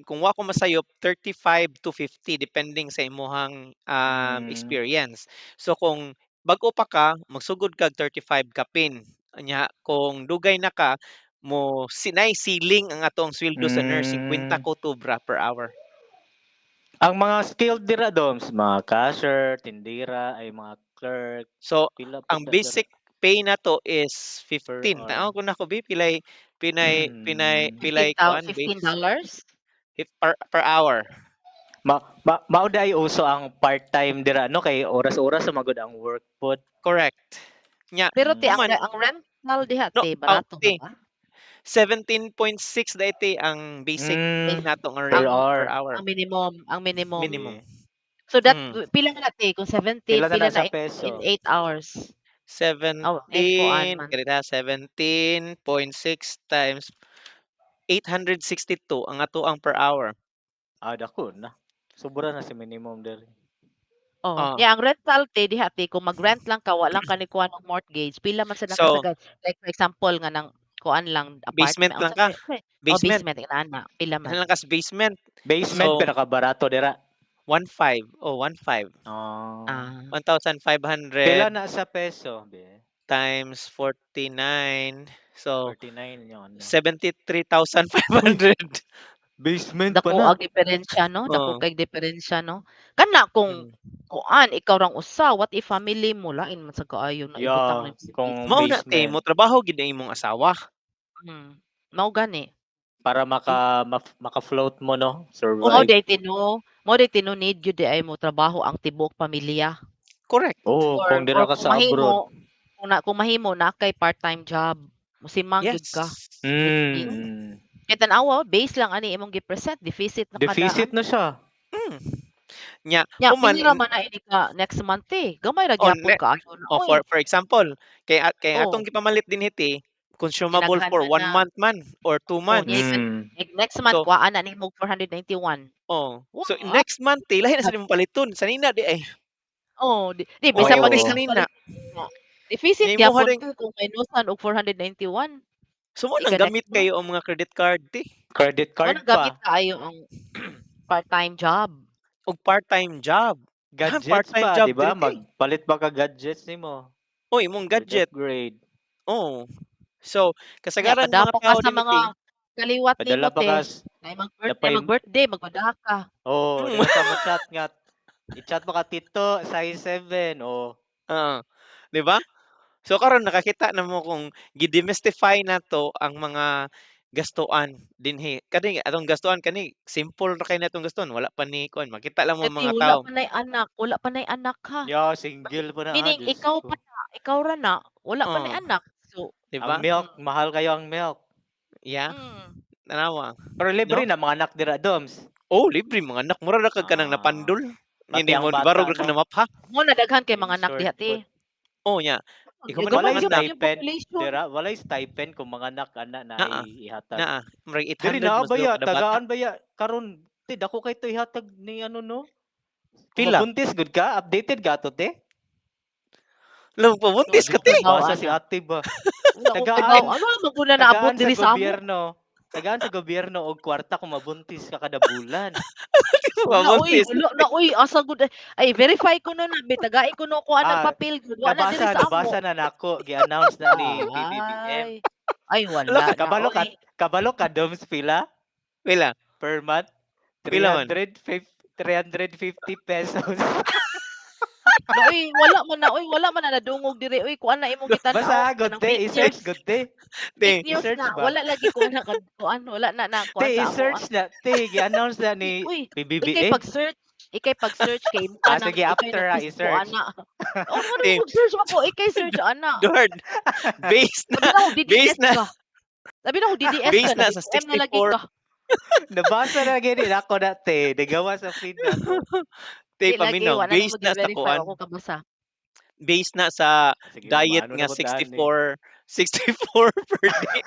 kung wa ko masayop 35 to 50 depending sa imong Mm. experience. So kung bag-o pa ka magsugod kag 35 ka pin. Anya kung dugay na ka mo sinay ceiling ang atong sweldo sa nurse 50 Mm. ko tubra per hour. Ang mga skilled dira doms, mga cashier, tindira, ay mga clerk, So pila ang pud dira basic pay na to is per 15. hour. Tanaw ko na ko bi pilay pilay kuan base $15? per hour. Mao day uso ang part-time dira no kay oras-oras sa magud ang work pod. Correct. Nya Pero te, Mm. human ang rental diha no te, barato ra ti ba? 17.6 dayti ang basic Mm, Bas nato nga per ang rate per hour. hour ang minimum. minimum. Sige. So that Mm. pila na te kung 17, Pila na pila na na sa in peso? 8 hours? Oh, in kuan 17 man. ganita 17.6 times 862 ang ato ang per hour. Dako na. Sobra na si minimum diri. Oh, Ah, nya ang rental te diha te kung mag-rent lang ka wa lang ka ni kuha ng mortgage, pila man sa so nakasagad? Like for example nga ng kuan lang basement apartment lang unsa ka. oh Basement. basement inana, pila Ano man? lang kas basement. Basement So pinakabarato dira. 1.5 1.5 Ah. Ah, 'Pila 1,500 na sa peso be? times 49 so 49 'yung ano. 73,500. Basement pa dako na. ang diferensya no, dako Oo. kay diferensya no. Kana kung Mm. kuan ikaw rang usa, what if family mo lain man sa kaayo na ibutang Yeah, ng kung basement. Mao na te basement mo trabaho gid ang imong asawa. Mao gani. para maka-float mo no, Mao Oo, survive. day tino need gyud di ay mo trabaho ang tibuok pamilya correct. Oo, kung dira or ka sa abroad. kung mahimo na kay part-time job, musimang gyud ka. Yes. Depende. Mm. Kay tan-awa base lang ani imong gi-present deficit na kada Deficit na siya. Mm. Nya Nya human pila man na ini ka next month eh. Gamay ra on gyapon kaayo na oy. for example, kay atong Oh, gipamalit din hiti, consumable dinaghan for na one na. month man or 2 Oh, nya months. ikan Mm. next month So, kuhaan na nimo 491. so Wa next month lahi na sa imong paliton, sanina di ay. oh, di bisan Oo. pag Pareho di ni ka kanina. palit nga. Deficit Nya imuha gyapon din ko kung minusan og 491. sumo Di nang ka next gamit month. kayo ang mga credit card ti Credit Mo card nang pa. gamit kaayo ang part-time job. og part-time job. Gadgets Part-time pa, job di ba? diri ti. Magpalit pa ka gadgets nimo. Oh, imong With gadget. upgrade. Oh. So, Nya kasagaran mga padapa ka tao sa din iti, mga kaliwat Padala nimo pa ka te. napay Mag-birthday, magpadaha ka. oh, mm, diha ka mo chat nga i-chat mo ka tito size 7 oh. oo, 'di ba? So karon nakakita na mo kung gi-demystify nato ang mga gastuan dinhi. Kani atong gastuan kani simple ra kay natong gastuan, wala pa ni kuan makita lang mo Kati mga tao. wala pa nay anak ha. Yeah, single pa na Meaning Diyos ikaw ko. pa na, ikaw ra na, wala pa nay Oo, anak. So, 'di Ang ba? milk, mahal kayo ang milk. Yeah, mm, tanawa, Pero libre no? na mga anak dira doms. Oh, libre mga anak mura ra kag kanang Ah, napandol. pati Hindi ang mo bata barog ra ka no, na mapha. mo na daghan kay mga anak insured diha ti. pod. Oh, nya. Ikaw man Gamay Walay mga anak. gyapon yung stipend population. dira, walay stipend kung mga anak ana na Naa, ihatag. naa. Murag Diri 800 na mas daw baya, kada bata. tagaan baya karon ti dako kay to ihatag ni ano no. Kung Pila? mabuntis good ka, updated ka to te. Lang No, pabuntis di ka ko ti. Trabaho basa si ana. ate ba. Wala ko trabaho. Tagaan Ano maguna naabot tagaan sa diri sa amo? gobyerno. Tagaan sa gobyerno og kwarta kung mabuntis ka kada bulan. Pabuntis. Wala na uy, asa gud ay verify ko no na bitagain ko no ko anang Ah, papel gud wala diri sa nabasa amo. na nako, gi-announce na ni PBBM. Ay. Ay Ala ka wala na uy. Kabalo ka doms pila pila? per month? Pila man? 350 pesos. Na uy, wala man na nadungog diri uy kuan na imong gitan-aw Basta good kanang day, fake i-search news. good day. Fake Te, news I-search na ba? wala lagi ko na kuan wala na Te, kuan sa amo. i-search na. Te, gi-announce na ni Uy, PBBM. ikay pag-search kay mo Ah, kanang sige, ikay after nag-Facebook i-search. ana. Oh, ano te, mag-search mo ko ikay search ana. Lord, base Sabi na, na ko base DDS na, ka. Sabi na ko DDS ka base na na sa BBM na lagi 64. ka. Nabasa na gini ako na, te. Nagawa sa feed na ko. Te, Di lagi paminaw, wala na mo gi-verify ako kabasa. base na sa Sige, diet maano na nga ko taan eh. 64 per day.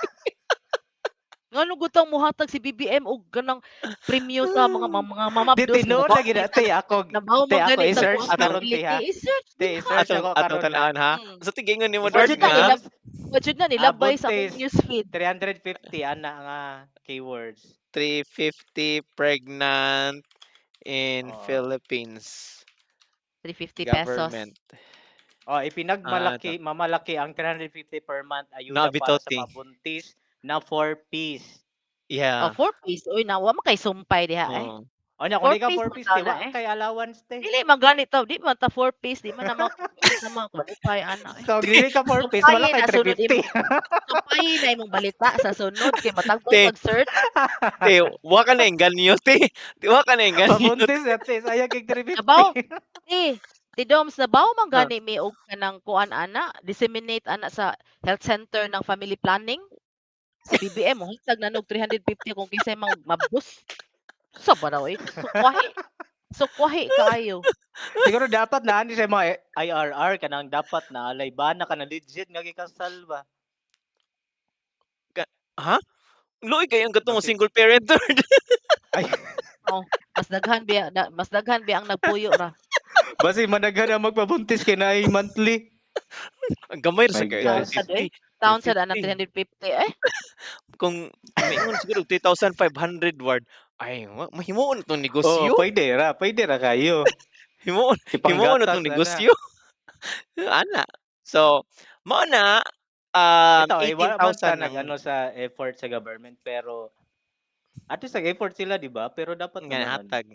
Ngano gutang muhatag si BBM og ganang premyo sa mga Di mamabdos tinuod mga lagi na, te. nabaw Te, man ako gani sa i-search kuang karon te ha. facility. I-search Te, din ha. i-search ako Atong karon na. tanaan ha. Mm. Sa tigingon ni mo, I-search Lord, Wajud na nga, nila wajud na nilabay sa akong Buntis. newsfeed. 350 ana nga keywords. 350 pregnant in Oh. Philippines 350 pesos. government. Oh, Ito. mamalaki ang 350 per month ayuda Naabitaw, para sa te. mabuntis na 4 piece. Oh, Yeah. 4 piece. Uy, nawa man kay sumpay diha eh. Oh. O nya kung 4 di ka piece 4 man piece, di tawag na wa eh. kay allowance te. Dili man gani to, di man ta 4 piece, di man na qualify ana eh. So, dili ka 4 piece, wala Sumpayin kay na sunod 350. sumpayin na imong balita sa sunod kay matagpon Te, mag-search. te, wa ka na engganyo, te. Wa ka na engganyo. Mabuntis at te, sayang kay 350. Nabaw, ti Doms nabaw man Ah, gani mi og kanang kuan ana, disseminate ana sa health center ng family planning. Si BBM mo hatag na og 350 kung kinsay mang mabus. Sa ba daw eh? Sukwahi kaayo. Siguro dapat na ani sa mga IRR kanang dapat na alay ba na ka na legit nga gikasal ba. ha? Luoy kayo ang gatong Basi single parent. ay Oh, mas daghan biya ang nagpuyo ra. basi managhan ang magpabuntis kay na ay monthly. Ang gamay ra My sa kay God. Taon sa doy. 350. Taon sa ana 350. 350 eh. Kung maingon siguro 3,500 ward, ay mahimuon itong Oh, negosyo. pwede ra kayo. Himuon na Ipanggatas itong na na. negosyo. Ana. So, mao na Ito ay wala man ta 18,000 ang nag-ano sa effort sa government pero at least nag-effort sila, di ba? Pero dapat nga naman hatag.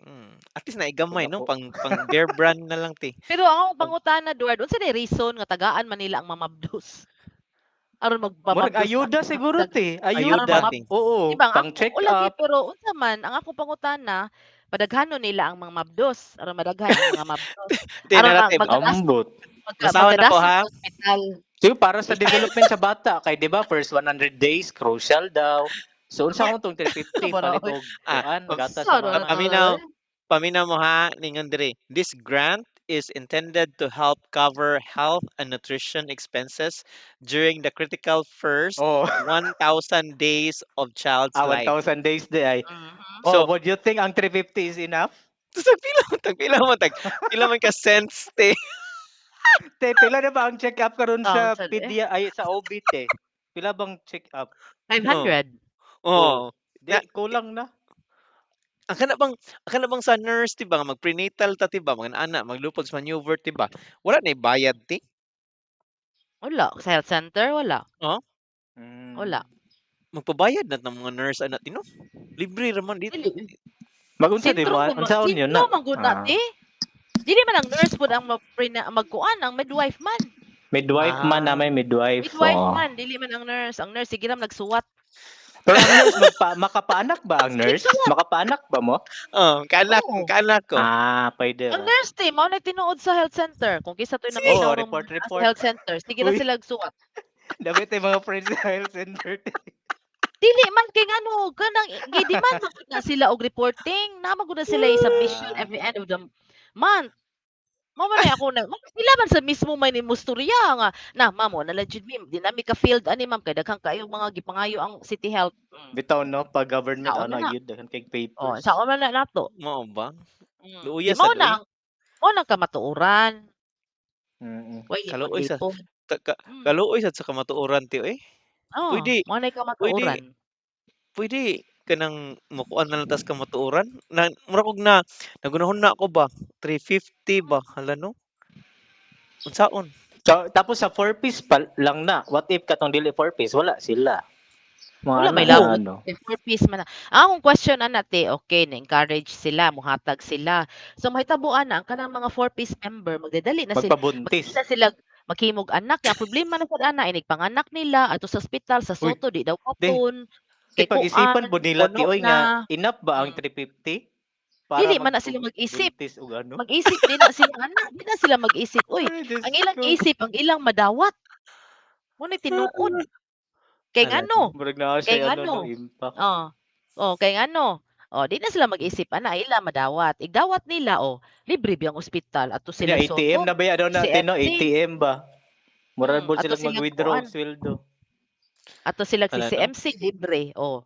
At least kung naigamay no ako pang bear brand na lang ti. Pero ang pag pangutana Duard, unsa ni reason nga tagaan man nila ang mamabdos? Aron murag magpamabdos na ayuda siguro te. aron Ayuda Ayuda. mamab ti. Oo, di ba ang pang ako check o lagi up. pero unsa man ang akong pangutana padaghanon nila ang mga mabdos aron madaghan ang mga mabdos Ti aron narrative. Ambot. Basahon ako magkadasig ha. sa ospital. So para sa development sa bata kay di ba first 100 days crucial daw. So unsa mo tong 350 Para palit og Ah, kuan pa- gatas sa sa mga na to paminaw. eh. Pamina mo ha, ningon diri. This grant is intended to help cover health and nutrition expenses during the critical first Oh, 1,000 days of child's life. 1,000 days di ay. Mhm. Oh, So, would you think ang 350 is enough? pila man ka cents te. Te, pila na ba ang check-up karon sa 1,000 eh. pedia ay sa OB te? Pila bang check-up? 500. Oh, Oh. Na, di kulang na. ang kana bang sa nurse ti ba nga mag-prenatal ta ti ba mga anak maglupag sa maneuver ti ba. Wala na bayad ti. Wala. Sa health center, wala. Oh, Wala. magpabayad na ng mga nurse anak tino. Libre ra man dito. Dili. Magunsa di Sentro mo, mo, unsaon yun sentro na? man gud na Ah. ti. Dili man ang nurse pud ang magkuan, ang midwife man. Midwife man na may midwife. Midwife Oh. man, dili man ang nurse. Ang nurse sige lang nagsuwat. Pero ang nurse, makapaanak ba ang nurse? Makapaanak ba mo? Oh, kaanak, Oo. kaanak ko. Ah, pwede Ang ra. nurse ti mao na tinuod sa health center. Kung kisa to'y Sige. naminaw Oh, ng report. sa health center, sige na Uy. sila agsuwat. Dami tayo mga friends sa health center. Dili man kay ngano kanang gi-demand man gud na sila og reporting. Nama gud na sila submission every end of the month. Mao man ay ako na sila man sa mismo may nimusturya nga na ma'am na legit mi di na mi ka field ani ma'am kay daghang kayo mga gipangayo ang city health. Bitaw no, pag government, Saon ano, na. yun, daghan kay Oh, papers. sa man na nato. Mao ba? Di Luuya mao sad uy. na mao na kamatuoran. Mm. Way Kaluoy sa ipon-ipon. kaluoy sad sa kamatuoran ti oy. Oh, Pwede, mao na pwede, kamatuoran. pwede kanang mukuan na lang tas kamatuoran. Na mura kog na nagunahon na ako ba 350 ba hala no? Unsaon? So, tapos sa 4-piece pa lang na. What if katong dili 4-piece? Wala sila. Mga Wala ano may na, labot. ano. 4 piece man na. Akong question ana te, okay, na-encourage sila, muhatag sila. So mahitabuan na ang kanang mga 4 piece member magdadali na sila. Magpabuntis. Magdali na sila maghimog anak. Ang problema na sad ana inig panganak nila ato sa ospital sa Uy, Soto di daw Di, katon. di Kay pag-isipan kuan, po nila, puno Tioy, nga na. enough ba ang Mm. 350? Para Dili man na sila mag-isip. buntis o ano? Mag-isip din na sila ana, di na sila mag-isip. Uy, Ay, Diyos ang ilang ko. isip, ang ilang madawat. Mo ni tinuod. Kay Ala, ngano? murag na Kay siya, ano, ngano? no, impact. Oh. Oh, kay ngano? Oh, di na sila mag-isip ana ila madawat. Igdawat nila oh, libre biyang ospital ato Kaya sila ATM Soto. na ba yan daw natin, no? CMC. ATM ba? Murag mo Ato silang sila mag-withdraw kuan. ang sweldo. Ato sila si Hala no? CMC libre. Oh.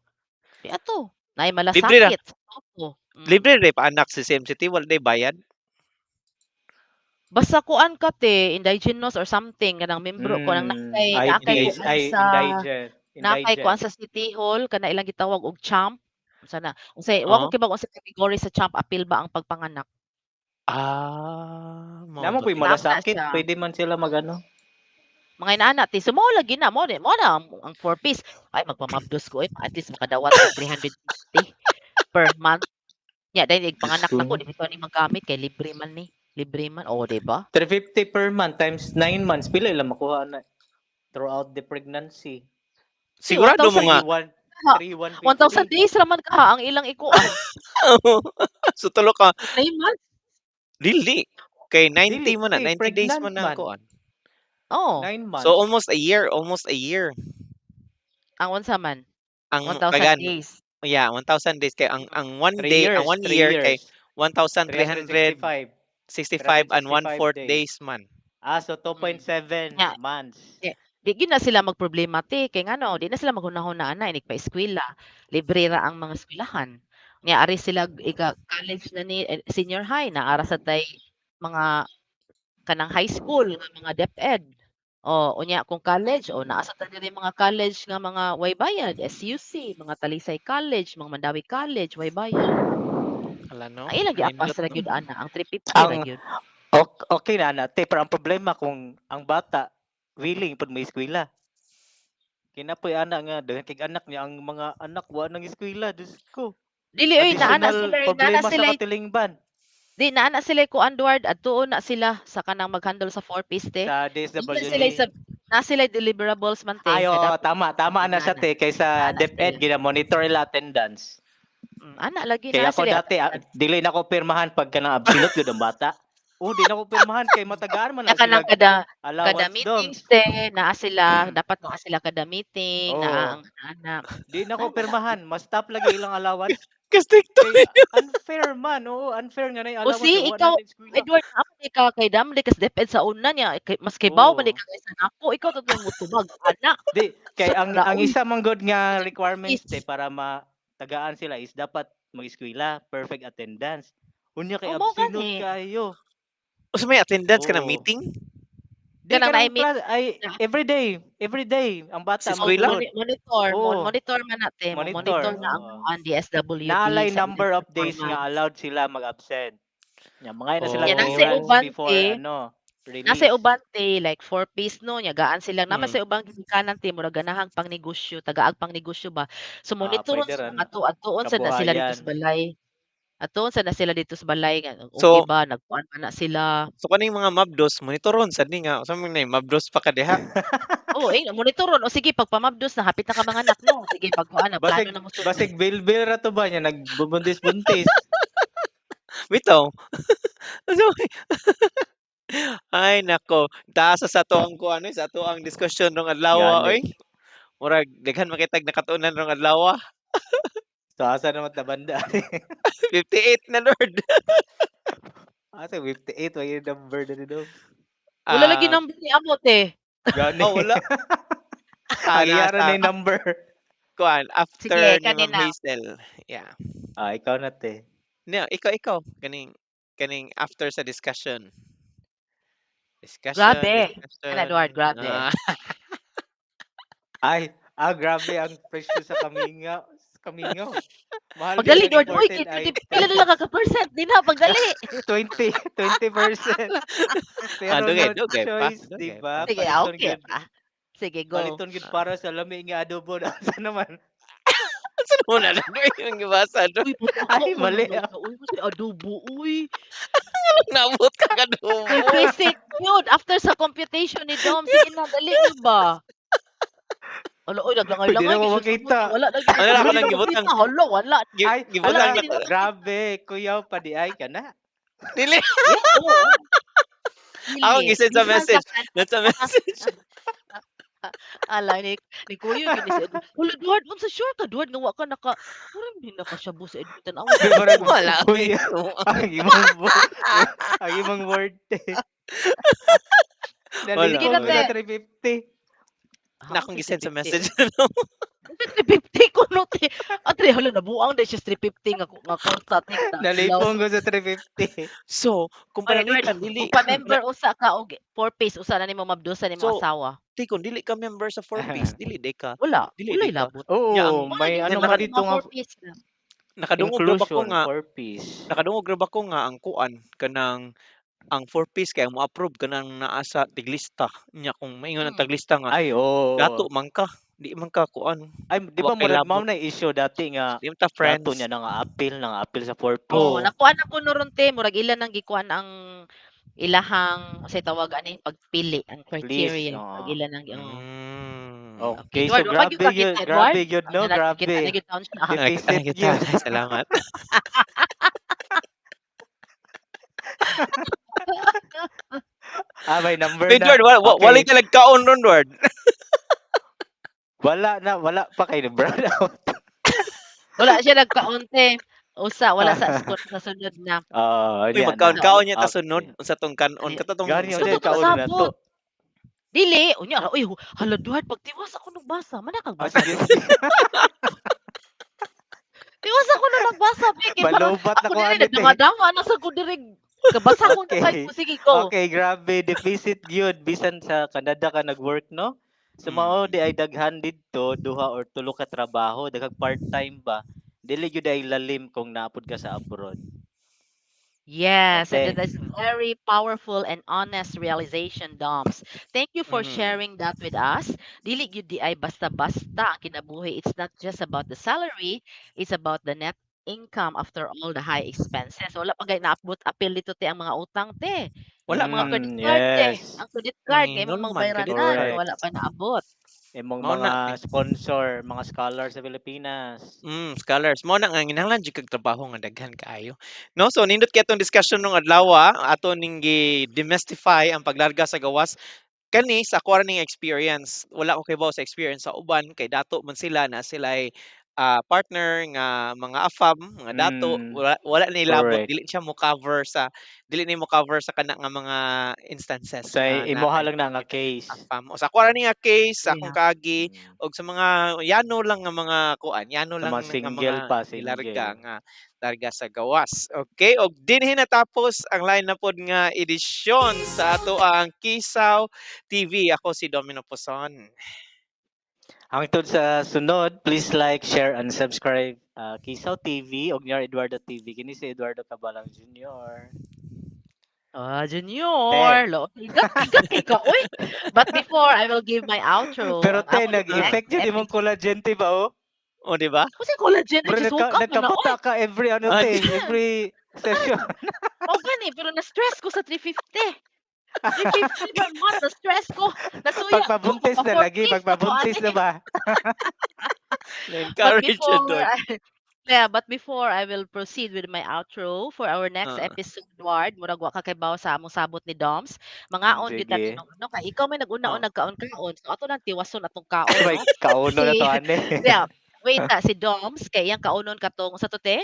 Di ato. Nay Libre ra. malasakit sa Soto. Libre ra pa anak si CMCT wala day bayad. Basta kuan ka te, indigenous or something kanang membro ko nang nakay IDs, kuan ay, sa nakay kuan indigent. sa City Hall kana ilang gitawag og champ. Unsa na? Unsay wa ko Oh. kibag unsa category sa champ appeal ba ang pagpanganak? Mao Naman ba? po'y Tama malasakit, siya. pwede man sila magano. Mga inaana ti sumo lagi na mo na ang 4 piece ay magpamabdos ko at least makadawat og 350 per month. Nya dahil panganak na ko di ko ni magamit kay libre man ni. Libre man oh, di ba? 350 per month times 9 months, pila ilang makuha na throughout the pregnancy. Sigurado mo nga 1,000 days raman ka ang ilang ikuan. so tulo ka 9 months. dili kay 90 Dili, man na 90 days pregnant man na man. kuan. 9 months. So almost a year. Ang unsa man? Ang 1,000 kagan days. yeah, 1,000 days kay ang 1 3 day, years, ang 1 3 year years. kay 1,365 365 and 1/4 days. days man. So 2.7 Yeah. months. Di gyud na sila magproblema te kay ngano di na sila maghunahon na ana inig pa eskwela. Libre ra ang mga eskwelahan. Nya ari sila college na ni senior high na ara sa tay mga kanang high school nga mga DepEd. O unya kung college o naa sa ta diri mga college nga mga way bayad, SUC, mga Talisay College, mga Mandawi College way bayad. Hala no. Ang ilang giapas Nindot ra no? gyud ana, ang 350 ra Ang gyud. okay na nate, pero ang problema kung ang bata willing pud may eskwela. Kinapoy ana nga daghan kay anak niya ang mga anak wa nang eskwela, Diyos ko. Dili oy naana Additional sila problema sa katilingban. Di naana sila ko Andward adtuon na sila sa kanang mag-handle sa 4 piece te. Sa Di na DSWD. sila na sila deliverables man te. Ayo, Kada tama na siya te kaysa Ana DepEd sila. gina-monitor ila attendance. Ana lagi Kaya na ako sila. dati dili na ko pirmahan pag kanang absilot gyud ang bata. Di na ko pirmahan kay matagaan man na Kanang sila kada allowance meetings doms. te naa sila dapat naa sila kada meeting Oo. naa ang anak. Di na ko pirmahan, mas stop lagi ilang allowance. Kastikto. Kay unfair man, oo, unfair nga na O allowance si kay wa ikaw, na eskwela. Edward, amo di ka kay dam di kas depend sa una niya kay mas kay baw man di Oo. ka kaysa nako, ikaw to mo tubag ana. Di kay Sa ang raoy isa man god nga sa requirements te office. para matagaan sila is dapat mag-eskwela, perfect attendance. Unya kay O mao absinot gani. kayo. O sa may attendance ka ng Oo. meeting Di Kanang karong na-meet class ay na every day ang sa bata o eskwela? mosulod. Oo, monitor man nate mo monitor monitor. na ang Oo. kuan DSWD Naalay sa ilang number of days nga performance. allowed sila mag-absent. Nya mga na sila Ya nasa 3 months Oh. uban before te nasa release. uban te like 4 piece no nya gaan silang naman Mm. sa ubang ginikanan te murag ganahang pangnegosyo tagaag pangnegosyo ba. So monitoron Pwede sa ran mga adtuon sa na sila dito sa kabuhayan. balay. Adtuon sa na sila dito sa balay nga okay So ba nagkuan pa na sila. so kaning mga mabdos monitoron sad ni nga unsa man nay mabdos pa ka diha? Oo, monitoron o sige pagpamabdos na hapit na ka manganak no. Sige pagkuan na plano Basig na mo sunod. basig bilbil ra to ba nya nagbubuntis-buntis. Bitaw. So, ay nako, taas sa ato ang kuan sa ato ang diskusyon rong adlaw Gani. oy. Murag daghan makitag nakatunan rong adlaw. So asa naman tabanda? 58 na Lord. Asa 58 wa yung number na ni Doms. Wala lagi Ah, number ni amo te. Gani. oh wala. Ang iyara Nasa na yung number. kuan Sige after ni Ma'am kanina. Hazel. Yeah. Ikaw na te. No, ikaw kaning after sa discussion. Grabe. Ano Discussion. Edward, grabe. Grabe ang presyo sa kamingaw. Kamingaw. Mahal Pagdali gyud ang Edward, uy, important pila item. na lang ka-percent din na pagdali. 20%. Pero no Dugay pa, choice, di dugay ba? pa. Sige, Paliton okay gyud. pa. Sige, go. Paliton gyud para sa lami nga adobo na asa naman. Sino mo na lang yung gibasa do? Uy, Ay, pataka man mali. lang ka. Uy, kasi adobo, uy. Nabot ka May kadumo. basic yun. After sa computation ni Dom, sige na, dali niyo ba? Ala, uy, Hindi naglangay-langay. na mo Kasi makita. wala lagi. Ano na ako Hindi nang na gibutang makita. Hala, wala. Ay, gibutang ala, Wala, na hindi to. na. grabe. Kuyaw pa di ay ka na. Dili. Yeah, oo. Ako Dili. gisend sa Bisan message. sa Sa message. ala ni Kuya yun ni si Edward. Hala, Edward, unsa sure ka, Edward, nga wa ka naka, parang di na ka siya bu sa Edward. Tanawa Di ka ba Edward. Wala ko kuya, ito. ang imong ang imong word eh. Wala Sige Nalipong na, ko ko. te. sa 350. Na akong gisend sa 350. message. 350 ko no te. Atre hala nabuang dahil siya 350 nga kwarta te na ilaw. Nalipong ko sa 350. So, kung Oy, Edward, panangitan dili kung pa-member usa ka og 4 piece usa na nimo mabdusa nimo so asawa. kung dili ka member sa 4 piece, dili day ka. Wala, Dili wala day ka. labot. Nya Oo, ang may Mga ano nya man naka, dito nga 4 piece na. nakadungog ra ba ko inclusion, nga 4-piece. nakadungog ra ba ko nga ang kuan kanang ang 4 piece kay mo approve kanang naa sa tiglista nya kung maingon ang Mm. taglista nga Ay, dato oo. man ka di man ka kuan Ay, di wa ba kay murag mao labot na issue dati nga di man ta dato friends. niya nang appeal sa Oh, 4-piece. Oh, nakuha na ko no ron te murag ila nang gikuan ang ilahang say tawag ani pagpili ang Please, criteria pag oo. ila nang Okay, Okay, so Edward, wa pa gyud ka kita Edward. grabe yun, no? Kita na Grabe. gyud taon siya. nakita Deficit na kita. yun. Salamat. May number na. Edward, Okay. wala ka nagkaon ron, Edward. Wala pa kay Brad out. Wala siya nagkaunti. Usa wala sa sunod na. Uy, Niya, magkaon-kaon niya ta out. sunod unsa tong kanon Ani- katatong Gani, Sa unsa to yung kauno na sabot. to? Dili, unya uy, hala Duhard pagtiwas ako nagbasa. Mana kang basa? Sige, sige. Tiwas ako na nagbasa, Vicky. Parang Malubat na ako ko dili anit eh. nagdama na sa ko diri. Kabasa ko na Okay. kahit mo sige ko. Okay, grabe. Deficit yun. Bisan sa Canada ka nag-work, no? So, mao di ay daghan didto, duha or tulo ka trabaho. Daghang part-time ba? Dili yun ay lalim kung naapod ka sa abroad. Yes, and Okay. that is very powerful and honest realization, Doms. Thank you for Mhm. sharing that with us. Dili gyud di ay basta-basta ang kinabuhi. It's not just about the salary, it's about the net income after all the high expenses. Wala pa gay naabot apil dito te ang mga utang te. Wala Ang mga pa. credit card te. Yes. Ang credit card kay Mingon mong man, bayaran credit na card. Correct. wala pa naabot. Imong Mao na, mga sponsor, mga scholar sa Pilipinas. scholars mo na nga kinahanglan jud kag trabaho nga daghan kaayo. No, so nindot kay atong discussion nung adlaw, ato ning demystify ang paglarga sa gawas. Kani sa ako ning experience, wala ko kay sa experience sa uban kay dato man sila na sila ay partner nga mga afam, mga dato, wala na ilabot, Correct. dili ni mo cover sa kana nga mga instances Sa nga imuha naay lang na nga case. afam. O sa kuha ni nga case sa akong Yeah. kaagi Mm. og sa mga yano lang nga mga kuan, yano Sa lang mga nga single mga pa, nilarga single. nga larga sa gawas. Okay, og dinhi natapos ang line na pod nga edisyon sa ato ang Kisaw TV. Ako si Domino Poson. Hangtod sa sunod, please like, share, and subscribe Kisaw TV og Nyar Eduardo TV. Kini si Eduardo Cabalang Jr. Junior, igat kay ka, uy. But before I will give my outro, Pero ang te, among nag-effect next yun imong episode. collagen, te ba, oh? O di ba? Kasi collagen ay Bro, just woke up na oy. nagkabuta ka every Ah, every session. O gani, pero na-stress ko sa 350. 350 per month, na-stress ko. Nasuya ko, Pagpabuntis na lagi, 40 na ko pagpabuntis ani. na ba? But na-encourage before yun doon. but before I will proceed with my outro for our next Ah, episode, Ward, murag wa ka kay bawo sa among sabot ni Doms. Mangaon gyud ta Sige. tinong ano kay ikaw may nag-una-un oh. nagkaon-kaon. So ato nang tiwason atong kaon, Sabay, no? kauno na to, Si ane. yeah, wait si Doms kay iyang kaunon katong sa to te?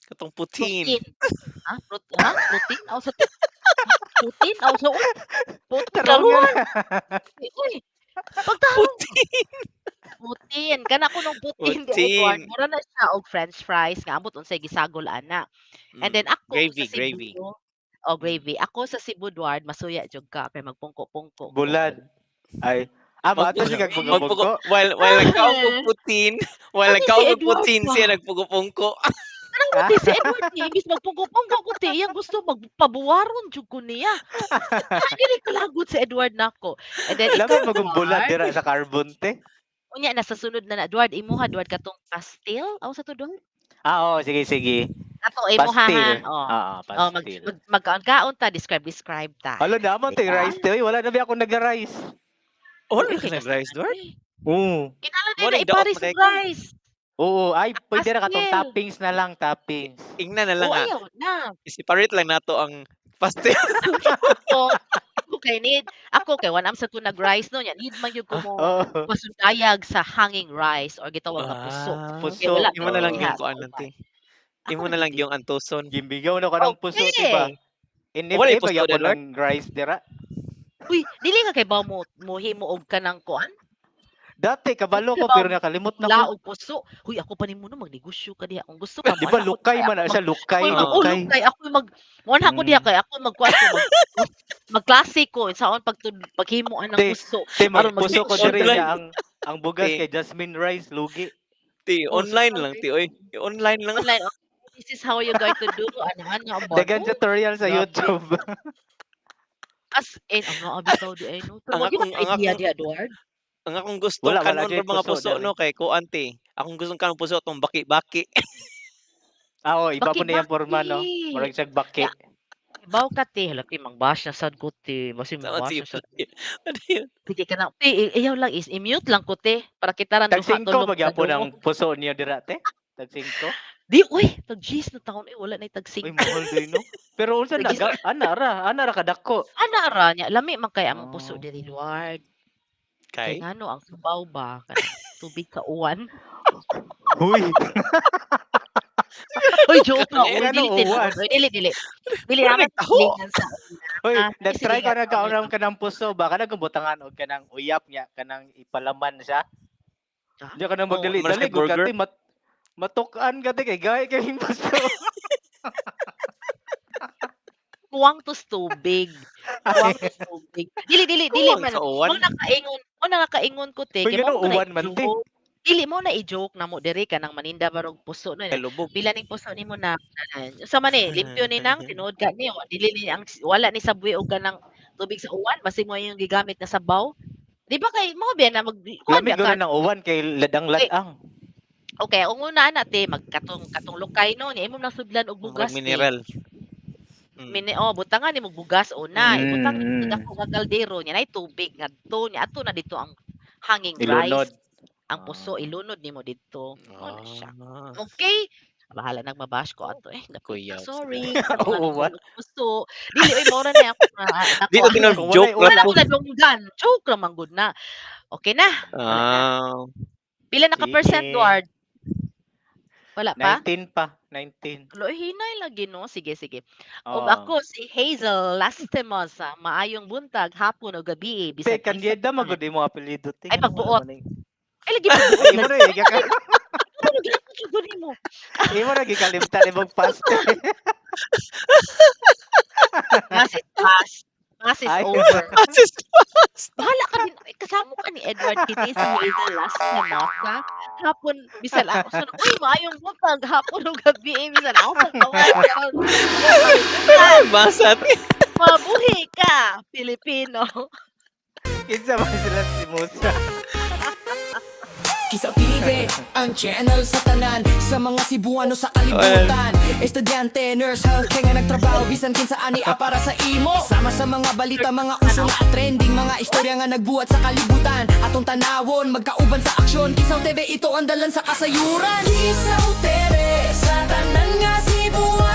Katong putin. Protein. Protein? Aw sa te? Protein? Aw sa uy, putin Tarong yun. karuan. Uy, pagtarong Putin. Putin, kana ko nung putin di Edward, Putin. mura na siya og french fries nga ambot unsay gisagol ana. And then ako sa Gravy. Cebu, o Mm. gravy. Ako sa Cebu Edward, masuya jud ka kay magpungko-pungko ko. Bulad. Ay. Maato siya Magpugo kagbugo-bugo. while nagkaon og putin, while Ani si nagkaon og Edward putin ba? siya nagpugo-pungko. Kanang Ah. mati si Edward ni imbis magpungko-pungko ko ti iyang gusto magpabuwaron jud ko niya. Dili kalagot si Edward nako. And then ikaw Labi magumbulat Edward, dira sa carbon, te. unya na sa sunod na Edward imuha Edward katong pastil aw sa to Edward? Oo, sige. Ato imuhahan, Pastil. oh. Oo, Oh, pastil. magkaon-kaon ta, describe ta. Alo naman, te, Diba? rice, te. Uy, wala na ba ako nag-rice? Wala Uy, ka nag-rice, Edward? Oo. Kinala din Morning na ipares daot na og kay rice. Oo, ay, pwede na katong Pastil. toppings na lang, toppings. Ingnan na lang Oo, nga. ayaw na. I-separate lang nato ang pastel. Ako kay one am sa to nag-rice no nya. Need man gyud ko mo Oo. pasundayag sa hanging rice or gitawag nga puso. Puso. Kay wala Imo na lang diha yung sa kuan uban. nanti. Ako Imo na na lang gid. yung antuson. Gimbigaw na ka ng puso, te ba? Okay. Wala Inip, yung puso, magyapon Edward? ng rice dira. Uy, dili ka kay ba mo muhimo og kanang kuan? Dati, kabalo ko, Diba, pero nakalimot na Wala ko. og puso. Huy, ako pa nimo no magnegosyo ka diha. Kung gusto ka Di mo ba, ana ko lukay diha, man na siya, lukay, Uy, Oo. lukay. kay ako mo ko diha Mm. kay ako magkuan ko magklase ko saon paghimo ang Te, gusto. te, Aron magpuso ko magnegosyo diri online. niya ang bugas Te, kay Jasmine Rice, lugi. online lang, ti, oy. Online lang. Online. This is how you going to do ana ba Dagan no? tutorial sa Grabe. YouTube. As in, ang mga bitaw di ay no. Pero Ang wag akong yung ang idea akong di Edward. ang akong gusto Wala kanon dyan ra mga puso, puso dari. no kay kuan ti. Akong gusto kanang puso tong baki-baki. Oo, iba po na yung Baki-baki. forma, no? Murag siyag baki. Ibaw ka ti, halati mangbash na sad ko ti, basi Tama mangbash ti. na sad. Ano yun? Sige ka na. Iyaw lang is i-mute lang ko te para kita ran Tag duha 5 tulog na magyapon ang dungo. puso niyo dira, te. Tag 5. Di uy, tag G's na taon wala na tag Uy, 5. mahal din, no? Pero unsa Tag G's naga, ana ra kadako. ana ra nya lami man kay among puso Oh. diri Lord. Kay Kay? ngano ang sabaw ba kanang tubig ka uwan. Huy. Uy, joke na. Ano, Uy, dili. uwan? Uy, dili. Dili Wala naman nagtaho. lingan sa Hoy, Ah, nag-try sige ka nga, na kaunam ka ng puso ba? Kanang gumbutangan og kanang uyap niya, kanang ipalaman siya. Ah, Diya ka na oo, magdali, Mas dali kay gud burger? kati matukan kati kay gay kay yung puso. Kuwang tos tubig. Kuwang tos tubig. Dili Kuwang man. sa uwan? Mo nakaingon ko te. Uy, Kay mo ganun, na uwan man, te. i-joke. Dili mo na i-joke na mo diri ka nang maninda barog puso no. Kay lubog. Pila ning puso nimo na sa man limpyo ni nang tinuod ka ni dili ni ang wala ni sabwe og kanang tubig sa uwan basig mo yung gigamit na sabaw. Di ba kay mo ba na mag kuwan Lami ba ka? gano'n ng uwan kay ladang-ladang. Okay, ang una na te magkatong lukay no ni imo nang sudlan og bugas Murag te. mineral. Butangan nimo bugas una, ibutang Mm. sa dako nga kaldero niya nay tubig ngadto niya ato na dito ang hanging Ilunod. rice. Ang puso ilunod nimo dito. Ano siya. Ah. Okay. Bahala nang mabash ko ato Kuya. sorry sa mga Oo, what? nagulog puso. Dili oy mora na ako na Di na tinag Kung joke wala- Wala lang ko po. na dunggan. Joke lang man good na. Okay na. Wala na. Ah. Pila na ka percent, Sige. Duard? Wala pa? 19 pa, 19. Lo hinay lagi no. Sige, sige. Ug Oo. ako si Hazel Lastimosa, maayong buntag, hapon o gabi Te, bisag kinsa Kanyeda man. magud mo apelyido te. Ay Ano magbuot. naman eh. Ay lagi magbuot Imo lagi. ra giga ka. Ano gyapon jud guni mo? Imo ra gikalimtan imong past. Pass is pass. Pass is Ay. over. Sis, Bahala ka din. Ay, kasama ka ni Edward Kitty si Hazel Lastimosa. Hapon bisan ako sunod. Uy, maayong buntag, hapon o gabi bisan ako pagtawag karon. Basat. Mabuhi ka, Pilipino. Kinsa man sila si Musa. Kisaw TV, ang channel sa tanan sa mga Cebuano sa kalibutan. Estudyante, nurse, healthcare nga nagtrabaho bisan kinsa ani para sa imo. Sama sa mga balita, mga uso nga trending, mga istorya nga nagbuhat sa kalibutan. Atong tanawon, magkauban sa aksyon. Kisaw TV, ito ang dalan sa kasayuran. Kisaw TV, sa tanan nga Cebuano.